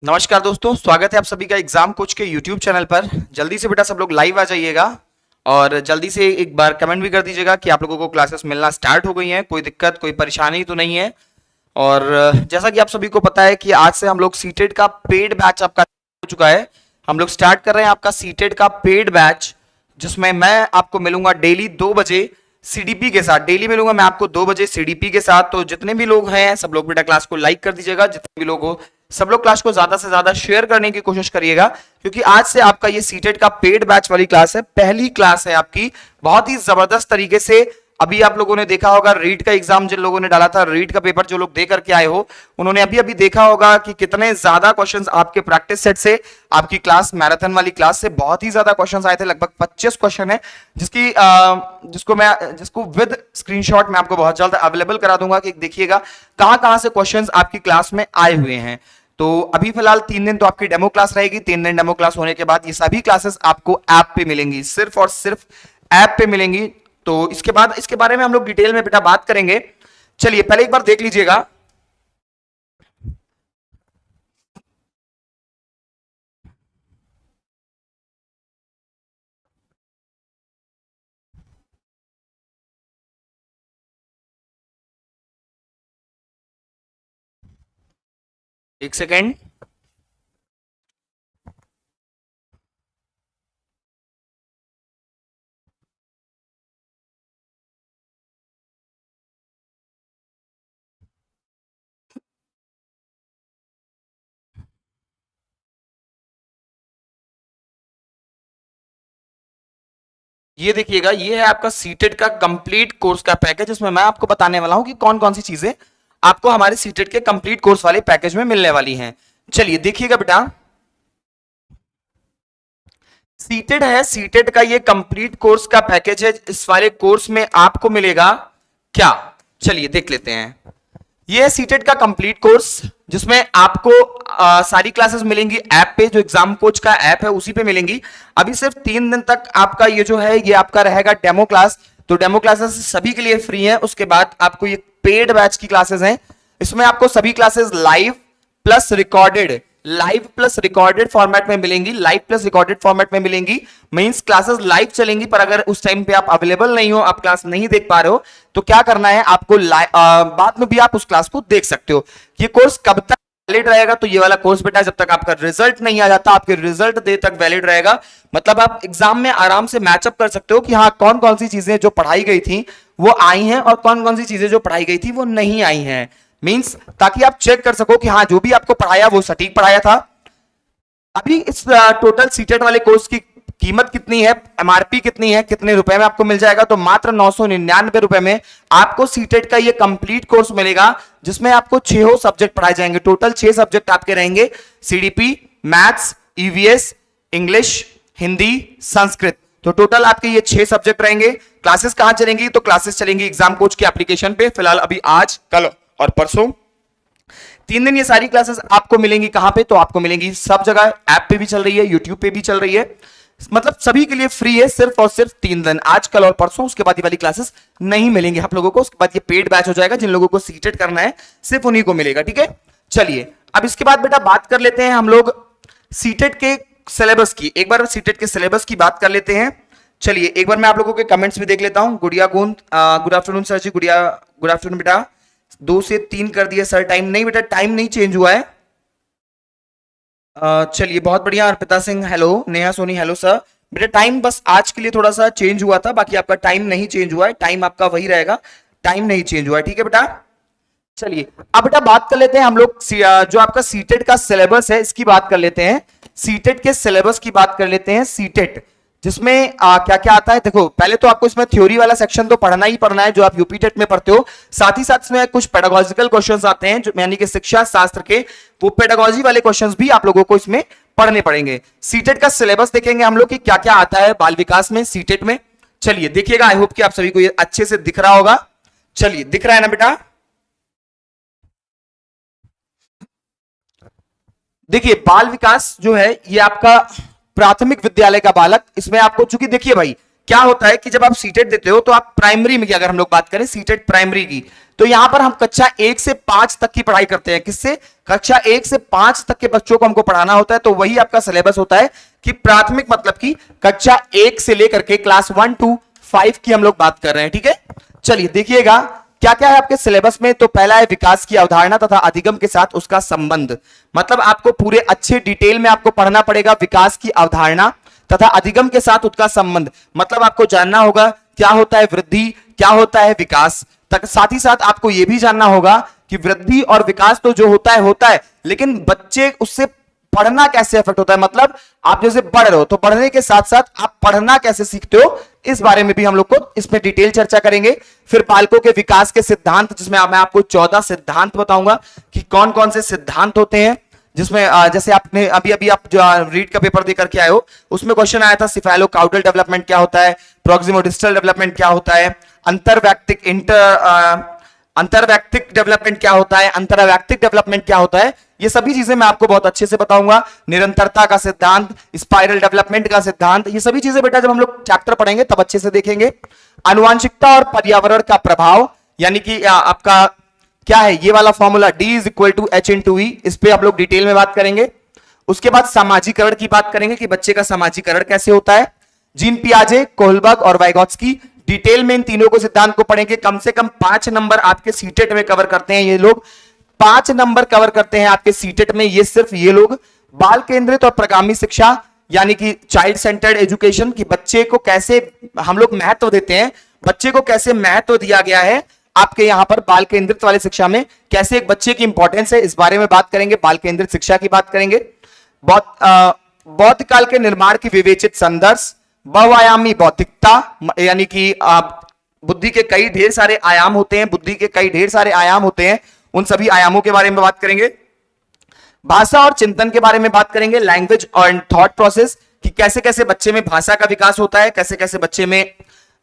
नमस्कार दोस्तों, स्वागत है आप सभी का एग्जाम कोच के यूट्यूब चैनल पर। जल्दी से बेटा सब लोग लाइव आ जाइएगा और जल्दी से एक बार कमेंट भी कर दीजिएगा कि आप लोगों को क्लासेस मिलना स्टार्ट हो गई हैं, कोई दिक्कत कोई परेशानी तो नहीं है। और जैसा कि आप सभी को पता है कि आज से हम लोग सीटेट का पेड बैच आपका हो चुका है। हम लोग स्टार्ट कर रहे हैं आपका सीटेट का पेड बैच, जिसमें मैं आपको मिलूंगा डेली 2 बजे सीडीपी के साथ। डेली मिलूंगा मैं आपको 2 बजे सीडीपी के साथ। तो जितने भी लोग हैं सब लोग बेटा क्लास को लाइक कर दीजिएगा, जितने भी लोग हो सब लोग क्लास को ज्यादा से ज्यादा शेयर करने की कोशिश करिएगा, क्योंकि आज से आपका ये सीटेट का पेड बैच वाली क्लास है, पहली क्लास है आपकी। बहुत ही जबरदस्त तरीके से अभी आप लोगों ने देखा होगा रीट का एग्जाम जिन लोगों ने डाला था, रीट का पेपर जो लोग दे करके आए हो, उन्होंने अभी अभी देखा होगा कि कितने ज्यादा क्वेश्चंस आपके प्रैक्टिस सेट से, आपकी क्लास मैराथन वाली क्लास से बहुत ही ज्यादा क्वेश्चंस आए थे। लगभग 25 क्वेश्चन है, जिसको विद स्क्रीनशॉट मैं आपको बहुत जल्द अवेलेबल करा दूंगा कि देखिएगा कहां कहां से क्वेश्चंस आपकी क्लास में आए हुए हैं। तो अभी फिलहाल 3 दिन तो आपकी डेमो क्लास रहेगी। 3 दिन डेमो क्लास होने के बाद ये सभी क्लासेस आपको ऐप पे मिलेंगी, सिर्फ और सिर्फ ऐप पे मिलेंगी। तो इसके बाद इसके बारे में हम लोग डिटेल में बेटा बात करेंगे। चलिए पहले एक बार देख लीजिएगा। एक सेकेंड। ये देखिएगा, ये है आपका सीटेट का कंप्लीट कोर्स का पैकेज, जिसमें मैं आपको बताने वाला हूं कि कौन कौन सी चीजें आपको हमारे सीटेट के कंप्लीट कोर्स वाले पैकेज में मिलने वाली हैं। चलिए देखिएगा बेटा, सीटेड है, सीटेड का ये कंप्लीट कोर्स का पैकेज है। इस वाले कोर्स में आपको मिलेगा क्या, चलिए देख लेते हैं। ये है सीटेड का कंप्लीट कोर्स, जिसमें आपको सारी क्लासेस मिलेंगी ऐप पे, जो एग्जाम कोच का ऐप है उसी पे मिलेंगी। अभी सिर्फ 3 दिन तक आपका ये जो है ये आपका रहेगा डेमो क्लास। तो डेमो क्लासेस सभी के लिए फ्री है। उसके बाद आपको ये पेड बैच की क्लासेस हैं, इसमें आपको सभी classes live plus recorded format में मिलेंगी। लाइव प्लस रिकॉर्डेड फॉर्मेट में मिलेंगी मींस क्लासेस लाइव चलेंगी, पर अगर उस टाइम पे आप अवेलेबल नहीं हो, आप क्लास नहीं देख पा रहे हो, तो क्या करना है आपको, बाद में भी आप उस क्लास को देख सकते हो। ये कोर्स कब तक वैलिड रहेगा, तो ये वाला कोर्स बेटा जब तक आपका रिजल्ट नहीं आ जाता, आपके रिजल्ट डे तक वैलिड रहेगा। मतलब आप एग्जाम में आराम से मैचअप कर सकते हो कि हाँ कौन कौन सी चीजें जो पढ़ाई गई थी वो आई हैं और कौन कौन सी चीजें जो पढ़ाई गई थी वो नहीं आई हैं। मींस ताकि आप चेक कर सको कि हाँ जो भी आपको पढ़ाया वो सटीक पढ़ाया था। अभी इस टोटल सीटेट वाले कोर्स की कीमत कितनी है, एमआरपी कितनी है, कितने रुपए में आपको मिल जाएगा, तो मात्र 999 रुपए में आपको सीटेट का ये कंप्लीट कोर्स मिलेगा, जिसमें आपको 6 सब्जेक्ट पढ़ाए जाएंगे। टोटल 6 सब्जेक्ट आपके रहेंगे, CDP, maths, EVS, English, Hindi, Sanskrit. तो टोटल आपके ये 6 सब्जेक्ट रहेंगे। क्लासेस कहां चलेंगी, तो क्लासेस चलेंगी एग्जाम कोच के एप्लीकेशन पे, फिलहाल अभी आज कल और परसों 3 दिन ये सारी क्लासेस आपको मिलेंगी। कहां पे, तो आपको मिलेंगी सब जगह, ऐप पे भी चल रही है, यूट्यूब पे भी चल रही है, मतलब सभी के लिए फ्री है, सिर्फ और सिर्फ 3 दिन, आज कल और परसों। उसके बाद ये वाली क्लासेस नहीं मिलेंगी आप लोगों को। उसके बाद ये पेड बैच हो जाएगा, जिन लोगों को सीटेट करना है सिर्फ उन्हीं को मिलेगा। ठीक है, चलिए अब इसके बाद बेटा बात कर लेते हैं हम लोग सीटेट के सिलेबस की। एक बार सीटेट के सिलेबस की बात कर लेते हैं। चलिए एक बार मैं आप लोगों के कमेंट्स भी देख लेता हूं। गुड़िया गुंद, गुड आफ्टरनून सर जी। गुड़िया गुड आफ्टरनून बेटा। 2 से 3 कर दिया सर, टाइम नहीं बेटा, टाइम नहीं चेंज हुआ है। चलिए बहुत बढ़िया। Arpita Singh hello, Neha Soni hello sir. बेटा टाइम बस आज के लिए थोड़ा सा चेंज हुआ था, बाकी आपका टाइम नहीं चेंज हुआ है, टाइम आपका वही रहेगा, टाइम नहीं चेंज हुआ है। ठीक है बेटा, चलिए अब बेटा बात कर लेते हैं हम लोग जो आपका सीटेट का सिलेबस है इसकी बात कर लेते हैं। सीटेट के सिलेबस की बात कर लेते हैं। सीटेट जिसमें क्या क्या आता है, देखो पहले तो आपको इसमें थ्योरी वाला सेक्शन तो पढ़ना ही पढ़ना है जो आप यूपी टेट में पढ़ते हो। साथ ही साथ इसमें कुछ पेडागोजिकल क्वेश्चंस आते हैं, जो यानी कि शिक्षा शास्त्र के, वो पेडागोजी वाले क्वेश्चंस भी आप लोगों को इसमें पढ़ने पड़ेंगे। सीटेट का सिलेबस देखेंगे हम लोग कि क्या क्या आता है बाल विकास में, सीटेट में। चलिए देखिएगा, आई होप कि आप सभी को ये अच्छे से दिख रहा होगा। चलिए दिख रहा है ना बेटा, देखिए बाल विकास जो है ये आपका प्राथमिक विद्यालय का बालक, इसमें आपको चूंकि देखिए भाई क्या होता है कि जब आप सीटेट देते हो तो आप प्राइमरी में की अगर हम लोग बात करें सीटेट प्राइमरी की, तो यहां पर हम कक्षा 1 से 5 तक की पढ़ाई करते हैं। किससे? कक्षा 1 से 5 तक के बच्चों को हमको पढ़ाना होता है। तो वही आपका सिलेबस होता है कि प्राथमिक मतलब कि कक्षा 1 से लेकर के क्लास 1 to 5 की हम लोग बात कर रहे हैं। ठीक है, चलिए देखिएगा क्या क्या है आपके सिलेबस में। तो पहला है विकास की अवधारणा तथा अधिगम के साथ उसका संबंध। मतलब आपको पूरे अच्छे डिटेल में आपको पढ़ना पड़ेगा विकास की अवधारणा तथा अधिगम के साथ उसका संबंध। मतलब आपको जानना होगा क्या होता है वृद्धि, क्या होता है विकास, तक साथ ही साथ आपको यह भी जानना होगा कि वृद्धि और विकास तो जो होता है, लेकिन बच्चे उससे पढ़ना कैसे इफेक्ट होता है। मतलब आप जैसे पढ़ रहे हो तो पढ़ने के साथ साथ आप पढ़ना कैसे सीखते हो, इस बारे में भी हम लोग को इसमें डिटेल चर्चा करेंगे। फिर बालकों के विकास के सिद्धांत, जिसमें मैं आपको 14 सिद्धांत बताऊंगा कि कौन कौन से सिद्धांत होते हैं, जिसमें जैसे आपने अभी आप जो रीड का पेपर देकर के आए हो उसमें क्वेश्चन आया था सिफेलो काउडल डेवलपमेंट क्या होता है, प्रोक्सिमोडिस्टल डेवलपमेंट क्या होता है, अंतरवैयक्तिक डेवलपमेंट क्या होता है, अंतरवैयक्तिक डेवलपमेंट क्या होता है, ये सभी चीजें मैं आपको बहुत अच्छे से बताऊंगा। निरंतरता का सिद्धांत, स्पाइरल डेवलपमेंट का सिद्धांत, ये सभी चीजें बेटा जब हम लोग चैप्टर पढ़ेंगे तब अच्छे से देखेंगे। आनुवांशिकता और पर्यावरण का प्रभाव, यानी कि आपका क्या है ये वाला formula D is equal to H into E, इस पे आप लोग डिटेल में बात करेंगे। उसके बाद सामाजिकरण की बात करेंगे कि बच्चे का सामाजिकरण कैसे होता है। जीन पियाजे, कोहलबर्ग और वाइगोत्स्की, डिटेल में इन तीनों को सिद्धांत को पढ़ेंगे। कम से कम 5 नंबर आपके सीटेट में कवर करते हैं ये लोग, 5 नंबर कवर करते हैं आपके सीटेट में ये सिर्फ ये लोग। बाल केंद्रित और प्रगामी शिक्षा, यानी कि चाइल्ड सेंटर्ड एजुकेशन, की बच्चे को कैसे हम लोग महत्व देते हैं, बच्चे को कैसे महत्व दिया गया है आपके यहां पर बाल केंद्रित वाली शिक्षा में, कैसे एक बच्चे की इंपॉर्टेंस है, इस बारे में बात करेंगे। बाल केंद्रित शिक्षा की बात करेंगे। बौद्ध काल के निर्माण की विवेचित संदर्भ, बहुआयामी बौद्धिकता, यानी कि बुद्धि के कई ढेर सारे आयाम होते हैं, बुद्धि के कई ढेर सारे आयाम होते हैं, उन सभी आयामों के बारे में बात करेंगे। भाषा और चिंतन के बारे में बात करेंगे। लैंग्वेज और थॉट प्रोसेस, कि कैसे कैसे बच्चे में भाषा का विकास होता है, कैसे कैसे बच्चे में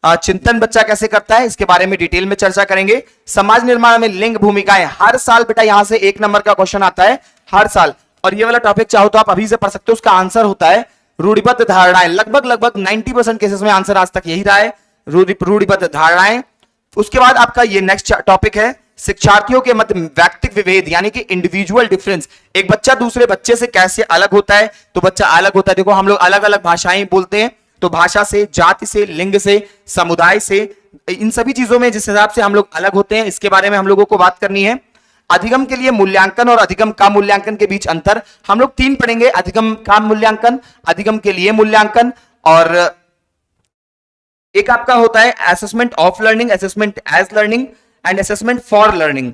चिंतन बच्चा कैसे करता है, इसके बारे में डिटेल में चर्चा करेंगे। समाज निर्माण में लिंग भूमिकाएं, हर साल बेटा यहां से 1 नंबर का क्वेश्चन आता है हर साल, और ये वाला टॉपिक चाहो तो आप अभी से पढ़ सकते हो। उसका आंसर होता है रूढ़िबद्ध धारणाएं। लगभग 90% केसेस में आंसर आज तक यही रहा है, रूढ़िबद्ध धारणाएं। उसके बाद आपका ये नेक्स्ट टॉपिक है शिक्षार्थियों के मध्य व्यक्तिगत विभेद, यानी कि इंडिविजुअल डिफरेंस। एक बच्चा दूसरे बच्चे से कैसे अलग होता है, तो बच्चा अलग होता है। देखो हम लोग अलग अलग भाषाएं बोलते हैं, तो भाषा से, जाति से, लिंग से, समुदाय से, इन सभी चीजों में जिस हिसाब से हम लोग अलग होते हैं, इसके बारे में हम लोगों को बात करनी है। अधिगम के लिए मूल्यांकन और अधिगम का मूल्यांकन के बीच अंतर हम लोग 3 पढ़ेंगे। अधिगम का मूल्यांकन, अधिगम के लिए मूल्यांकन, और एक आपका होता है assessment of learning, assessment as learning and assessment for learning.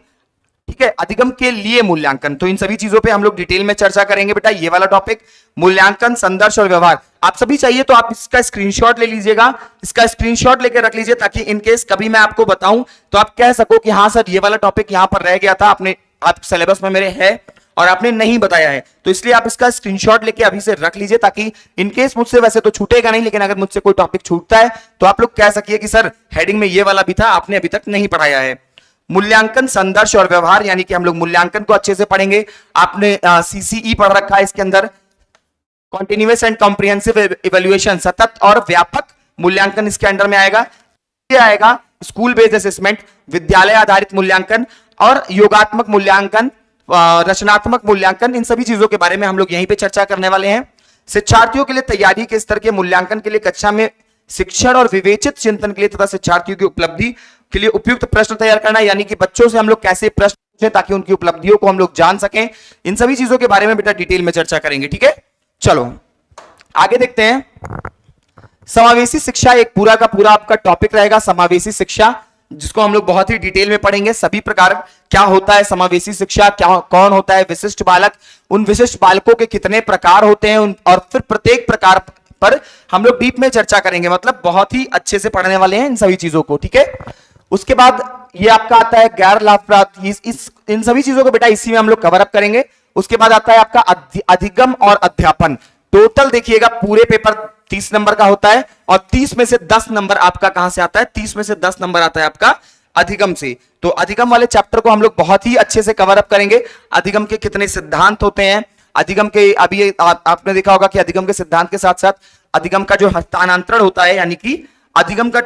ठीक है, अधिगम के लिए मूल्यांकन, तो इन सभी चीजों पे हम लोग डिटेल में चर्चा करेंगे बेटा। ये वाला टॉपिक मूल्यांकन, संदर्भ और व्यवहार, आप सभी चाहिए तो आप इसका स्क्रीनशॉट ले लीजिएगा, इसका स्क्रीनशॉट लेके रख लीजिए, ताकि इन केस कभी मैं आपको बताऊं तो आप कह सको कि हाँ सर ये वाला टॉपिक यहां पर रह गया था, आपने आप सिलेबस में मेरे है और आपने नहीं बताया है, तो इसलिए आप इसका स्क्रीनशॉट लेके अभी से रख लीजिए, ताकि इन केस मुझसे वैसे तो छूटेगा नहीं, लेकिन अगर मुझसे कोई टॉपिक छूटता है तो आप लोग कह सकिए कि सर हेडिंग में ये वाला भी था, आपने अभी तक नहीं पढ़ाया है। मूल्यांकन, संदर्भ और व्यवहार, यानी कि हम लोग मूल्यांकन को अच्छे से पढ़ेंगे। आपने सीसीई पढ़ रखा है, इसके अंदर कॉन्टिन्यूअस एंड कॉम्प्रिहेंसिव इवैल्यूएशन, सतत और व्यापक मूल्यांकन इसके अंडर में आएगा। ये आएगा स्कूल बेस्ड असेसमेंट, विद्यालय आधारित मूल्यांकन और योगात्मक मूल्यांकन, रचनात्मक मूल्यांकन, इन सभी चीजों के बारे में हम लोग यहीं पे चर्चा करने वाले हैं। शिक्षार्थियों के लिए तैयारी के स्तर के मूल्यांकन के लिए कक्षा में शिक्षण और विवेचित चिंतन के लिए तथा शिक्षार्थियों की उपलब्धि के लिए उपयुक्त प्रश्न तैयार करना, यानी कि बच्चों से हम लोग कैसे प्रश्न पूछें ताकि उनकी उपलब्धियों को हम लोग जान सकें, इन सभी चीजों के बारे में बेटा डिटेल में चर्चा करेंगे। ठीक है, चलो आगे देखते हैं। समावेशी शिक्षा एक पूरा का पूरा आपका टॉपिक रहेगा, समावेशी शिक्षा, जिसको हम लोग बहुत ही डिटेल में पढ़ेंगे। सभी प्रकार क्या होता है समावेशी शिक्षा, क्या कौन होता है विशिष्ट बालक, उन विशिष्ट बालकों के कितने प्रकार होते हैं, और फिर प्रत्येक प्रकार पर हम लोग डीप में चर्चा करेंगे। मतलब बहुत ही अच्छे से पढ़ने वाले हैं इन सभी चीजों को। ठीक है, उसके बाद ये आपका आता है गैर लाभप्रद, इन सभी चीजों को बेटा इसी में हम लोग कवर अप करेंगे। उसके बाद आता है आपका अधिगम और अध्यापन। टोटल देखिएगा पूरे पेपर 30 नंबर का होता है, और 30 में से 10 नंबर आपका कहां से आता है, 30 में से 10 नंबर आता है आपका अधिगम से। तो अधिगम वाले चैप्टर को हम लोग बहुत ही अच्छे से कवर अप करेंगे। अधिगम के कितने सिद्धांत होते हैं, अधिगम के अभी आपने देखा होगा कि अधिगम के सिद्धांत के साथ साथ अधिगम का जो हस्तांतरण होता है, यानी कि अधिगम का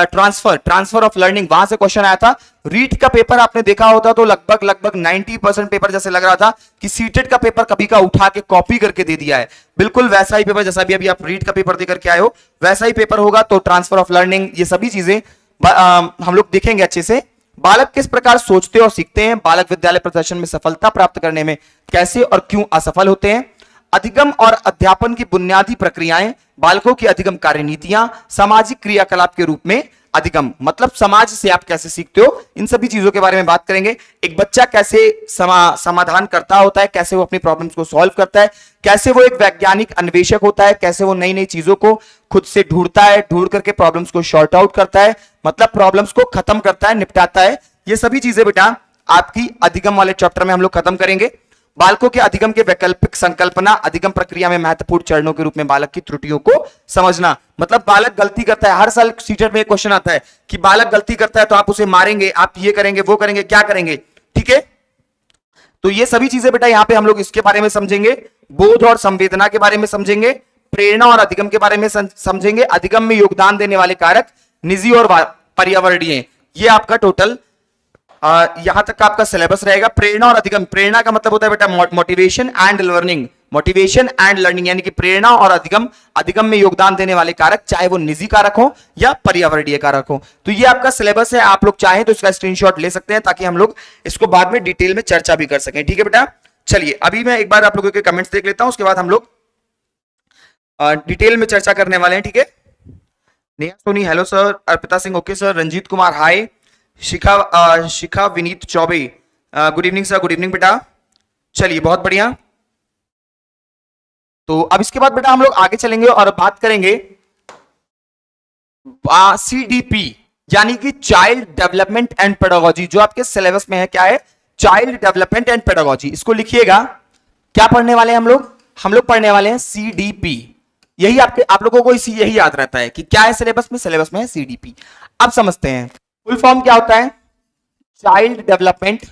ट्रांसफर ऑफ लर्निंग, वहां से क्वेश्चन आया था। रीट का पेपर आपने देखा होता तो लगभग 90% पेपर जैसे लग रहा था कि सीटेट का पेपर कभी का उठा के कॉपी करके दे दिया है, बिल्कुल वैसा ही पेपर जैसा भी अभी आप रीट का पेपर देकर के आए हो वैसा ही पेपर होगा। तो ट्रांसफर ऑफ लर्निंग, ये सभी चीजें हम लोग देखेंगे अच्छे से। बालक किस प्रकार सोचते और सीखते हैं, बालक विद्यालय प्रदर्शन में सफलता प्राप्त करने में कैसे और क्यों असफल होते हैं, अधिगम और अध्यापन की बुनियादी प्रक्रियाएं, बालकों की अधिगम कार्यनीतियां, सामाजिक क्रियाकलाप के रूप में अधिगम, मतलब समाज से आप कैसे सीखते हो, इन सभी चीजों के बारे में बात करेंगे। एक बच्चा कैसे समाधान करता होता है, कैसे वो अपनी प्रॉब्लम्स को सॉल्व करता है, कैसे वो एक वैज्ञानिक अन्वेषक होता है, कैसे वो नई नई चीजों को खुद से ढूंढता है, ढूंढ करके प्रॉब्लम्स को शॉर्ट आउट करता है, मतलब प्रॉब्लम्स को खत्म करता है, निपटाता है। ये सभी चीजें बेटा आपकी अधिगम वाले चैप्टर में हम लोग खत्म करेंगे। बालकों के अधिगम के वैकल्पिक संकल्पना, अधिगम प्रक्रिया में महत्वपूर्ण चरणों के रूप में बालक की त्रुटियों को समझना, मतलब बालक गलती करता है, हर साल सीटेट में एक क्वेश्चन आता है कि बालक गलती करता है तो आप उसे मारेंगे, आप ये करेंगे वो करेंगे, क्या करेंगे, ठीक है। तो ये सभी चीजें बेटा यहां पे हम लोग इसके बारे में समझेंगे, बोध और संवेदना के बारे में समझेंगे, प्रेरणा और अधिगम के बारे में समझेंगे, अधिगम में योगदान देने वाले कारक निजी और पर्यावरणीय, ये आपका टोटल यहां तक का आपका सिलेबस रहेगा। प्रेरणा और अधिगम, प्रेरणा का मतलब होता है बेटा motivation and learning, motivation and learning, यानी कि प्रेरणा और अधिगम, अधिगम में योगदान देने वाले कारक, चाहे वो निजी कारक हो या पर्यावरणीय कारक हो। तो ये आपका सिलेबस है, आप लोग चाहें तो इसका स्क्रीनशॉट ले सकते हैं ताकि हम लोग इसको बाद में डिटेल में चर्चा भी कर सकें, ठीक है बेटा। चलिए अभी मैं एक बार आप लोगों के कमेंट्स देख लेता हूं, उसके बाद हम लोग डिटेल में चर्चा करने वाले हैं, ठीक है। Neha Soni hello sir, Arpita Singh okay sir, Ranjit Kumar hi, Shikha Vineet Choubey good evening sir, good evening बेटा। चलिए बहुत बढ़िया। तो अब इसके बाद बेटा हम लोग आगे चलेंगे और बात करेंगे CDP, यानी कि चाइल्ड डेवलपमेंट एंड पेडागोजी, जो आपके सिलेबस में है। क्या है? Child development and pedagogy. इसको लिखिएगा, क्या पढ़ने वाले हैं हम लोग पढ़ने वाले हैं CDP। यही आप लोगों को यही याद रहता है कि क्या है सिलेबस में है CDP। अब समझते हैं फुल फॉर्म क्या होता है। चाइल्ड डेवलपमेंट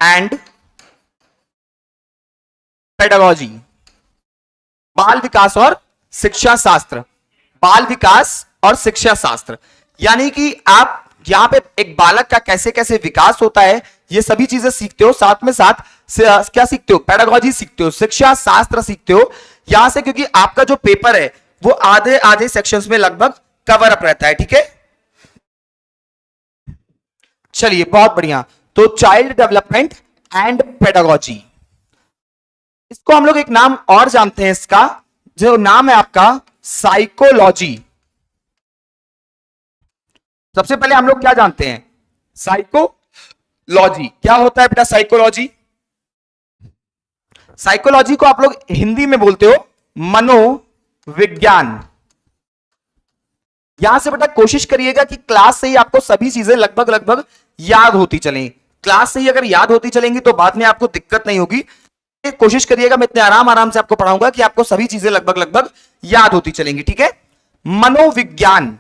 एंड पेडागोजी, बाल विकास और शिक्षा शास्त्र, बाल विकास और शिक्षा शास्त्र, यानी कि आप यहां पे एक बालक का कैसे कैसे विकास होता है ये सभी चीजें सीखते हो, साथ में साथ क्या सीखते हो, पेडागोजी सीखते हो, शिक्षा शास्त्र सीखते हो यहां से, क्योंकि आपका जो पेपर है वो आधे आधे सेक्शंस में लगभग कवर अप रहता है, ठीक है। चलिए बहुत बढ़िया। तो चाइल्ड डेवलपमेंट एंड पेडागोजी, इसको हम लोग एक नाम और जानते हैं, इसका जो नाम है आपका साइकोलॉजी। सबसे पहले हम लोग क्या जानते हैं, साइकोलॉजी क्या होता है बेटा। साइकोलॉजी को आप लोग हिंदी में बोलते हो मनोविज्ञान। यहां से बेटा कोशिश करिएगा कि क्लास से ही आपको सभी चीजें लगभग याद होती चलें। क्लास से ही अगर याद होती चलेंगी तो बाद में आपको दिक्कत नहीं होगी। कोशिश करिएगा, मैं इतने आराम से आपको पढ़ाऊंगा कि आपको सभी चीजें लगभग याद होती चलेंगी, ठीक है। मनोविज्ञान,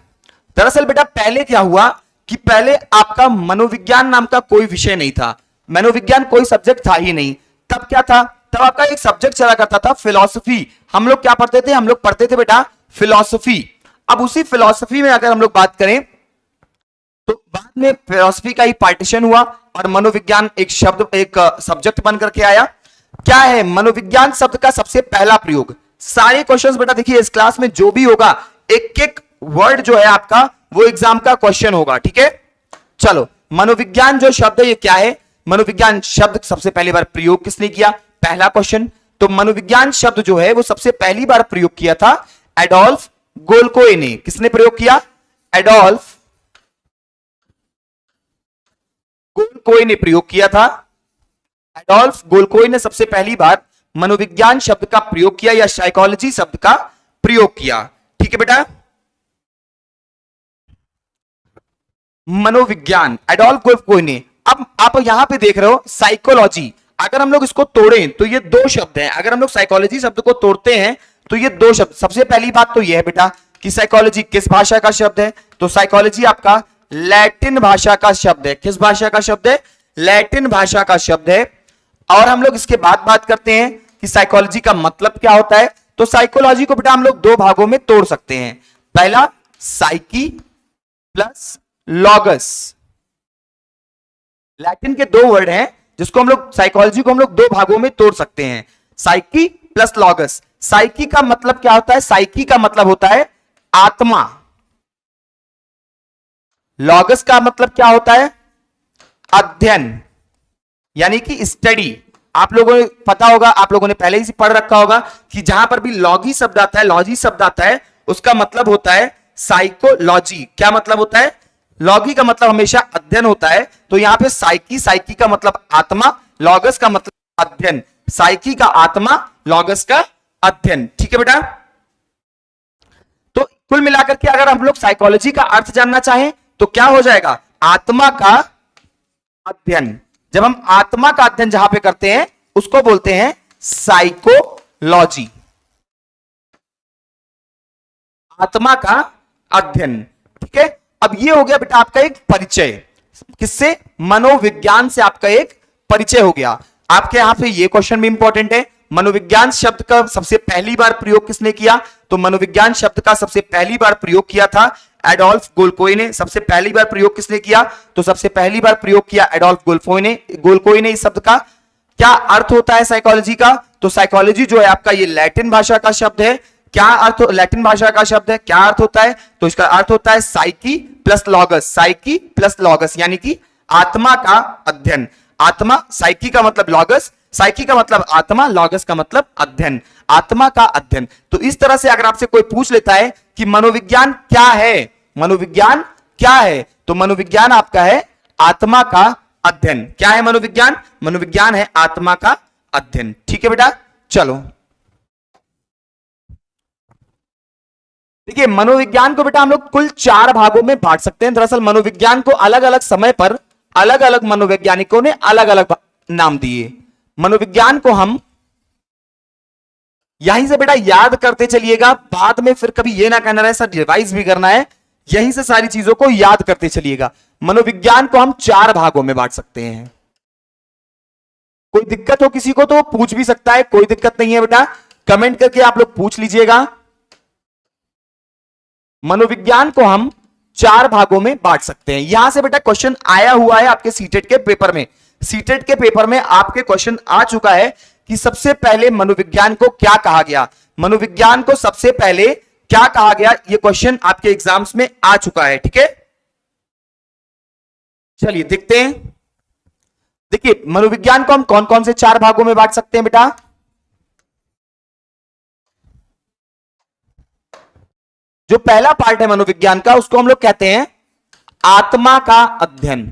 दरअसल बेटा पहले क्या हुआ कि पहले आपका मनोविज्ञान नाम का कोई विषय नहीं था, मनोविज्ञान कोई सब्जेक्ट था ही नहीं। तब क्या था, तब आपका एक सब्जेक्ट चला करता था फिलॉसफी। हम लोग क्या पढ़ते थे, हम लोग पढ़ते थे बेटा फिलॉसफी। अब उसी फिलॉसफी में अगर हम लोग बात करें तो बाद में फिलॉसफी का ही पार्टीशन हुआ और मनोविज्ञान एक सब्जेक्ट बन करके आया। क्या है मनोविज्ञान शब्द का सबसे पहला प्रयोग। सारे क्वेश्चंस बेटा देखिए इस क्लास में जो भी होगा एक एक वर्ड जो है आपका वो एग्जाम का क्वेश्चन होगा, ठीक है। चलो मनोविज्ञान जो शब्द है ये क्या है, मनोविज्ञान शब्द सबसे पहली बार प्रयोग किसने किया, पहला क्वेश्चन। तो मनोविज्ञान शब्द जो है वो सबसे पहली बार प्रयोग किया था एडोल्फ गोल्कोए ने। किसने प्रयोग किया, एडोल्फ गोल्कोए ने प्रयोग किया था। एडोल्फ गोल्कोए ने सबसे पहली बार मनोविज्ञान शब्द का प्रयोग किया या साइकोलॉजी शब्द का प्रयोग किया, ठीक है बेटा। मनोविज्ञान एडोल्फ गोल्कोए ने। अब आप यहां पे देख रहे हो साइकोलॉजी, अगर हम लोग इसको तोड़ें तो ये दो शब्द हैं। अगर हम लोग साइकोलॉजी शब्द को तोड़ते हैं तो ये दो शब्द, सबसे पहली बात तो ये है बेटा कि साइकोलॉजी किस भाषा का शब्द है, तो साइकोलॉजी आपका लैटिन भाषा का शब्द है। किस भाषा का शब्द है, लैटिन भाषा का शब्द है। और हम लोग इसके बाद बात करते हैं कि साइकोलॉजी का मतलब क्या होता है। तो साइकोलॉजी को बेटा हम लोग दो भागों में तोड़ सकते हैं। पहला साइकी प्लस लॉगस। लैटिन के दो वर्ड हैं जिसको हम लोग साइकोलॉजी को हम लोग दो भागों में तोड़ सकते हैं, साइकी प्लस लॉगस। साइकी का मतलब क्या होता है? साइकी का मतलब होता है आत्मा। लॉगस का मतलब क्या होता है? अध्ययन, यानी कि स्टडी। आप लोगों को पता होगा, आप लोगों ने पहले ही से पढ़ रखा होगा कि जहां पर भी लॉगी शब्द आता है, लॉजी शब्द आता है, उसका मतलब होता है साइकोलॉजी। क्या मतलब होता है? लॉगी का मतलब हमेशा अध्ययन होता है। तो यहां पे साइकी, साइकी का मतलब आत्मा, लॉगस का मतलब अध्ययन। साइकी का आत्मा, लॉगस का अध्ययन। ठीक है बेटा। तो कुल मिलाकर के अगर हम लोग साइकोलॉजी का अर्थ जानना चाहें तो क्या हो जाएगा? आत्मा का अध्ययन। जब हम आत्मा का अध्ययन जहां पे करते हैं उसको बोलते हैं साइकोलॉजी, आत्मा का अध्ययन। ठीक है। अब ये हो गया बेटा आपका एक परिचय। किससे? मनोविज्ञान से आपका एक परिचय हो गया। आपके यहां पे ये क्वेश्चन भी इंपॉर्टेंट है, मनोविज्ञान शब्द का सबसे पहली बार प्रयोग किसने किया? तो मनोविज्ञान शब्द का सबसे पहली बार प्रयोग किया था एडोल्फ गोल्कोई ने। सबसे पहली बार प्रयोग किसने किया? तो सबसे पहली बार प्रयोग किया एडोल्फ गोल्कोई ने। इस शब्द का क्या अर्थ होता है साइकोलॉजी का? तो साइकोलॉजी जो है आपका ये लैटिन भाषा का शब्द है। क्या अर्थ? लैटिन भाषा का शब्द है। क्या अर्थ होता है? तो इसका अर्थ होता है psyche plus logos. Psyche plus logos यानी कि आत्मा का अध्ययन। आत्मा, साइकी का मतलब लॉगस, साइकी का मतलब आत्मा, लॉगस का मतलब अध्ययन, आत्मा का अध्ययन। तो इस तरह से अगर आपसे कोई पूछ लेता है कि मनोविज्ञान क्या है, मनोविज्ञान क्या है, तो मनोविज्ञान आपका है आत्मा का अध्ययन। क्या है मनोविज्ञान? मनोविज्ञान है आत्मा का अध्ययन। ठीक है बेटा। चलो देखिए, मनोविज्ञान को बेटा हम लोग कुल 4 भागों में बांट सकते हैं। दरअसल मनोविज्ञान को अलग अलग समय पर अलग अलग मनोवैज्ञानिकों ने अलग अलग नाम दिए। मनोविज्ञान को हम यहीं से बेटा याद करते चलिएगा, बाद में फिर कभी ये ना कहना रहे सर रिवाइज भी करना है, यहीं से सारी चीजों को याद करते चलिएगा। मनोविज्ञान को हम 4 भागों में बांट सकते हैं। कोई दिक्कत हो किसी को तो पूछ भी सकता है, कोई दिक्कत नहीं है बेटा, कमेंट करके आप लोग पूछ लीजिएगा। मनोविज्ञान को हम 4 भागों में बांट सकते हैं। यहां से बेटा क्वेश्चन आया हुआ है आपके सीटेट के पेपर में। सीटेट के पेपर में आपके क्वेश्चन आ चुका है कि सबसे पहले मनोविज्ञान को क्या कहा गया। मनोविज्ञान को सबसे पहले क्या कहा गया, यह क्वेश्चन आपके एग्जाम्स में आ चुका है। ठीक है, चलिए देखते हैं। देखिए, मनोविज्ञान को हम कौन कौन से 4 भागों में बांट सकते हैं बेटा? जो पहला पार्ट है मनोविज्ञान का, उसको हम लोग कहते हैं आत्मा का अध्ययन।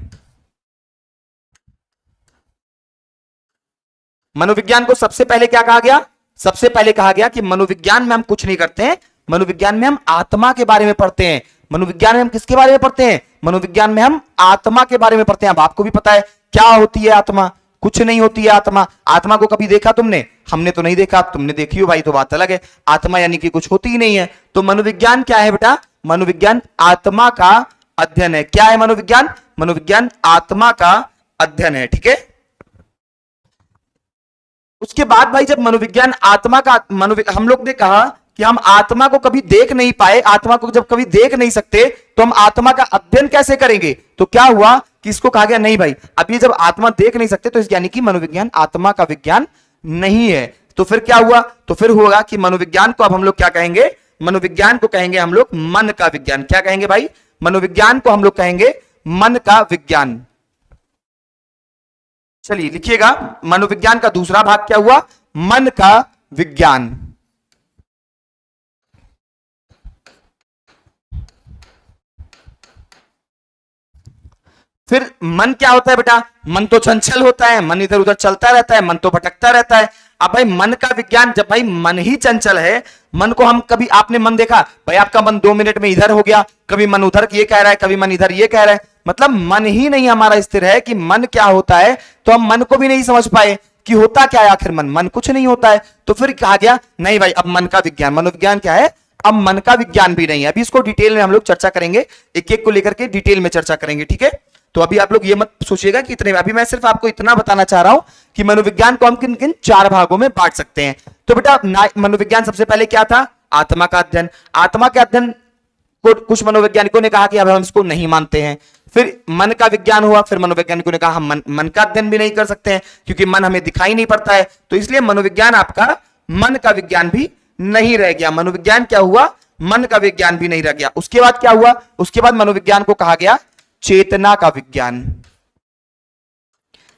मनोविज्ञान को सबसे पहले क्या कहा गया? सबसे पहले कहा गया कि मनोविज्ञान में हम कुछ नहीं करते हैं, मनोविज्ञान में हम आत्मा के बारे में पढ़ते हैं। मनोविज्ञान में हम किसके बारे में पढ़ते हैं? मनोविज्ञान में हम आत्मा के बारे में पढ़ते हैं। अब आपको भी पता है क्या होती है आत्मा? कुछ नहीं होती है आत्मा। आत्मा को कभी देखा तुमने? हमने तो नहीं देखा, तुमने देखी हो भाई तो बात अलग है। आत्मा यानी कि कुछ होती ही नहीं है। तो मनोविज्ञान क्या है बेटा? मनोविज्ञान आत्मा का अध्ययन है। क्या है मनोविज्ञान? मनोविज्ञान आत्मा का अध्ययन है। ठीक है, उसके बाद भाई जब मनोविज्ञान आत्मा का हम लोग ने कहा कि हम आत्मा को कभी देख नहीं पाए, आत्मा को जब कभी देख नहीं सकते तो हम आत्मा का अध्ययन कैसे करेंगे? तो क्या हुआ कि इसको कहा गया नहीं भाई, अब ये जब आत्मा देख नहीं सकते तो इस यानी कि मनोविज्ञान आत्मा का विज्ञान नहीं है। तो फिर क्या हुआ? तो फिर होगा कि मनोविज्ञान को अब हम लोग क्या कहेंगे? मनोविज्ञान को कहेंगे हम लोग मन का विज्ञान। क्या कहेंगे भाई? मनोविज्ञान को हम लोग कहेंगे मन का विज्ञान। चलिए लिखिएगा, मनोविज्ञान का दूसरा भाग क्या हुआ? मन का विज्ञान। फिर मन क्या होता है बेटा? मन तो चंचल होता है, मन इधर उधर चलता रहता है, मन तो भटकता रहता है। अब भाई मन का विज्ञान, जब भाई मन ही चंचल है, मन को हम कभी, आपने मन देखा भाई आपका मन 2 मिनट में इधर हो गया, कभी मन उधर ये कह रहा है, कभी मन इधर ये कह रहा है, मतलब मन ही नहीं हमारा स्थिर है कि मन क्या होता है। तो हम मन को भी नहीं समझ पाए कि होता क्या है आखिर मन कुछ नहीं होता है। तो फिर कहा गया नहीं भाई अब मन का विज्ञान, मनोविज्ञान क्या है? अब मन का विज्ञान भी नहीं है। अभी इसको डिटेल में हम लोग चर्चा करेंगे, एक एक को लेकर के डिटेल में चर्चा करेंगे। ठीक है, तो अभी आप लोग ये मत सोचिएगा कि इतने, अभी मैं सिर्फ आपको इतना बताना चाह रहा हूं कि मनोविज्ञान को हम किन किन 4 भागों में बांट सकते हैं। तो बेटा मनोविज्ञान सबसे पहले क्या था? आत्मा का अध्ययन। आत्मा के अध्ययन को कुछ मनोवैज्ञानिकों ने कहा कि अब हम इसको नहीं मानते हैं। फिर मन का विज्ञान हुआ, फिर मनोवैज्ञानिकों ने कहा हम मन का अध्ययन भी नहीं कर सकते हैं क्योंकि मन हमें दिखाई नहीं पड़ता है, तो इसलिए मनोविज्ञान आपका मन का विज्ञान भी नहीं रह गया। मनोविज्ञान क्या हुआ? मन का विज्ञान भी नहीं रह गया। उसके बाद क्या हुआ? उसके बाद मनोविज्ञान को कहा गया चेतना का विज्ञान।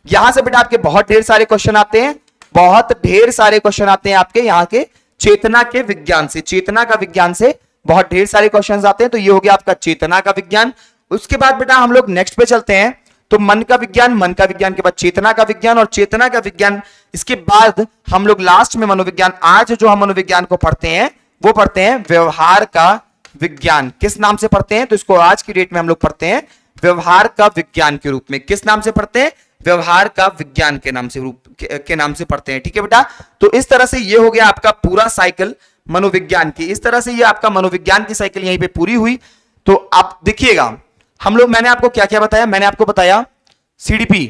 यहां से बेटा आपके बहुत ढेर सारे क्वेश्चन आते हैं, बहुत ढेर सारे क्वेश्चन आते हैं आपके यहां के चेतना के विज्ञान से, चेतना का विज्ञान से बहुत ढेर सारे क्वेश्चंस आते हैं। तो ये हो गया आपका चेतना का विज्ञान। उसके बाद बेटा हम लोग नेक्स्ट पे चलते हैं, तो मन का विज्ञान, मन का विज्ञान के बाद चेतना का विज्ञान और चेतना का विज्ञान, इसके बाद हम लोग लास्ट में मनोविज्ञान। आज जो हम मनोविज्ञान को पढ़ते हैं वो पढ़ते हैं व्यवहार का विज्ञान। किस नाम से पढ़ते हैं? तो इसको आज की डेट में हम लोग पढ़ते हैं व्यवहार का विज्ञान के रूप में। किस नाम से पढ़ते हैं? व्यवहार का विज्ञान के नाम से, रूप के नाम से पढ़ते हैं। ठीक है बेटा, तो इस तरह से ये हो गया आपका पूरा साइकिल मनोविज्ञान की। इस तरह से ये आपका मनोविज्ञान की साइकिल यहीं पे पूरी हुई। तो आप देखिएगा हम लोग, मैंने आपको क्या क्या बताया? मैंने आपको बताया सीडीपी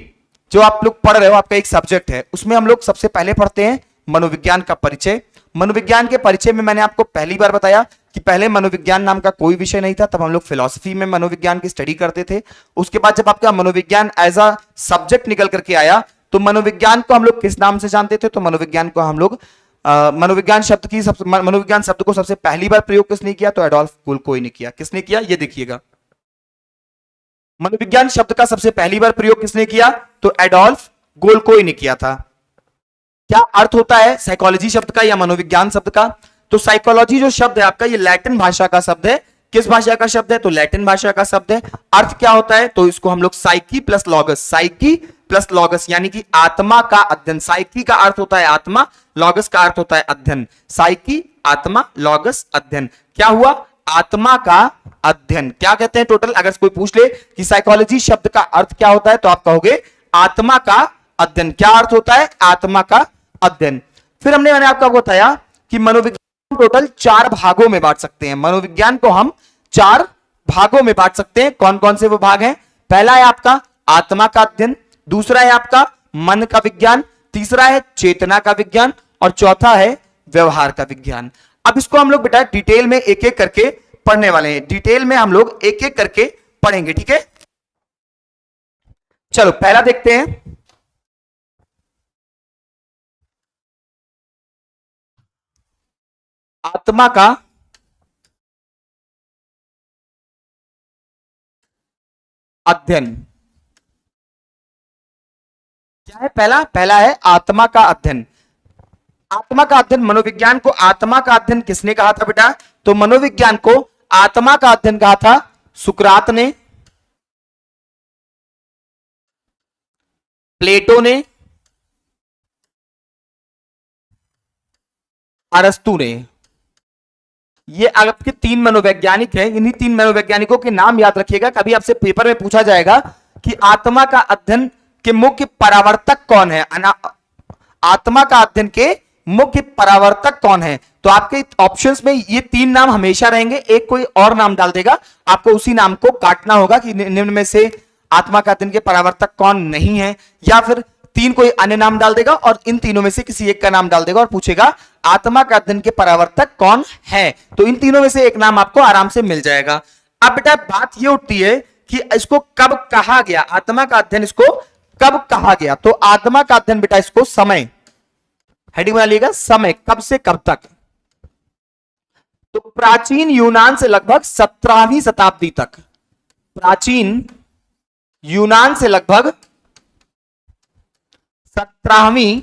जो आप लोग पढ़ रहे हो, आपका एक सब्जेक्ट है, उसमें हम लोग सबसे पहले पढ़ते हैं मनोविज्ञान का परिचय। मनोविज्ञान के परिचय में मैंने आपको पहली बार बताया कि पहले मनोविज्ञान नाम का कोई विषय नहीं था, तब हम लोग फिलॉसफी में मनोविज्ञान की स्टडी करते थे। उसके बाद जब आपका मनोविज्ञान एज अ सब्जेक्ट निकल करके आया, तो मनोविज्ञान को हम लोग किस नाम से जानते थे? तो मनोविज्ञान को हम लोग मनोविज्ञान शब्द को सबसे पहली बार प्रयोग किसने किया? तो एडोल्फ गोल्कोई ने किया। किसने किया? ये देखिएगा, मनोविज्ञान शब्द का सबसे पहली बार प्रयोग किसने किया? तो एडोल्फ गोल्कोई ने किया था। क्या अर्थ होता है साइकोलॉजी शब्द का या मनोविज्ञान शब्द का? तो साइकोलॉजी जो शब्द है आपका, ये लैटिन भाषा का शब्द है। किस भाषा का शब्द है? तो लैटिन भाषा का शब्द है। अर्थ क्या होता है? तो इसको हम लोग psyche plus logos, psyche plus logos यानी कि आत्मा का अध्ययन। साइकी का अर्थ होता है आत्मा, लॉगस का अर्थ होता है अध्ययन। साइकी, आत्मा, लॉगस, अध्ययन। क्या हुआ? आत्मा का अध्ययन। क्या कहते हैं टोटल? अगर कोई पूछ ले कि साइकोलॉजी शब्द का अर्थ क्या होता है, तो आप कहोगे आत्मा का अध्ययन। क्या अर्थ होता है? आत्मा का अध्ययन। फिर मैंने आपको बताया कि मनोविज्ञान टोटल 4 भागों में बांट सकते हैं। मनोविज्ञान को हम 4 भागों में बांट सकते हैं। कौन कौन से वो भाग हैं? पहला है आपका आत्मा का अध्ययन, दूसरा है आपका मन का विज्ञान, तीसरा है चेतना का विज्ञान और चौथा है व्यवहार का विज्ञान। अब इसको हम लोग बेटा डिटेल में एक एक करके पढ़ने वाले हैं। डिटेल में हम लोग एक एक करके पढ़ेंगे, ठीक है? चलो पहला देखते हैं। आत्मा का अध्ययन क्या है? पहला है आत्मा का अध्ययन। आत्मा का अध्ययन, मनोविज्ञान को आत्मा का अध्ययन किसने कहा था बेटा? तो मनोविज्ञान को आत्मा का अध्ययन कहा था सुकरात ने, प्लेटो ने, अरस्तु ने। ये आपके 3 मनोवैज्ञानिक हैं। इन्हीं 3 मनोवैज्ञानिकों के नाम याद रखिएगा। कभी आपसे पेपर में पूछा जाएगा कि आत्मा का अध्ययन के मुख्य परावर्तक कौन है, आत्मा का अध्ययन के मुख्य परावर्तक कौन है, तो आपके ऑप्शंस में ये 3 नाम हमेशा रहेंगे। एक कोई और नाम डाल देगा, आपको उसी नाम को काटना होगा कि निम्न में से आत्मा का अध्ययन के परावर्तक कौन नहीं है, या फिर 3 कोई अन्य नाम डाल देगा और इन तीनों में से किसी एक का नाम डाल देगा और पूछेगा आत्मा का अध्ययन के परावर्तक कौन है। तो इन तीनों में से एक नाम आपको आराम से मिल जाएगा। अब बेटा बात ये उठती है कि इसको कब कहा गया, आत्मा का अध्ययन इसको कब कहा गया? तो आत्मा का अध्ययन बेटा इसको समय, हेडिंग बना लीजिएगा, समय, कब से कब तक? तो प्राचीन यूनान से लगभग 17वीं शताब्दी तक, प्राचीन यूनान से लगभग 17वीं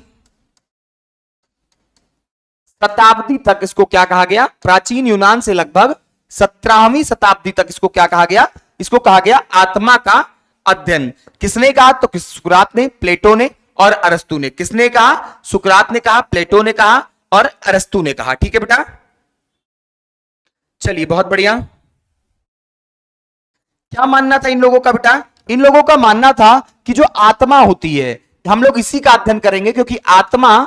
शताब्दी तक इसको क्या कहा गया? प्राचीन यूनान से लगभग 17वीं शताब्दी तक इसको क्या कहा गया? इसको कहा गया आत्मा का अध्ययन। किसने कहा? तो सुकरात ने, प्लेटो ने और अरस्तु ने। किसने कहा? सुकरात ने कहा, प्लेटो ने कहा और अरस्तु ने कहा। ठीक है बेटा, चलिए बहुत बढ़िया। क्या मानना था इन लोगों का बेटा? इन लोगों का मानना था कि जो आत्मा होती है, हम लोग इसी का अध्ययन करेंगे क्योंकि आत्मा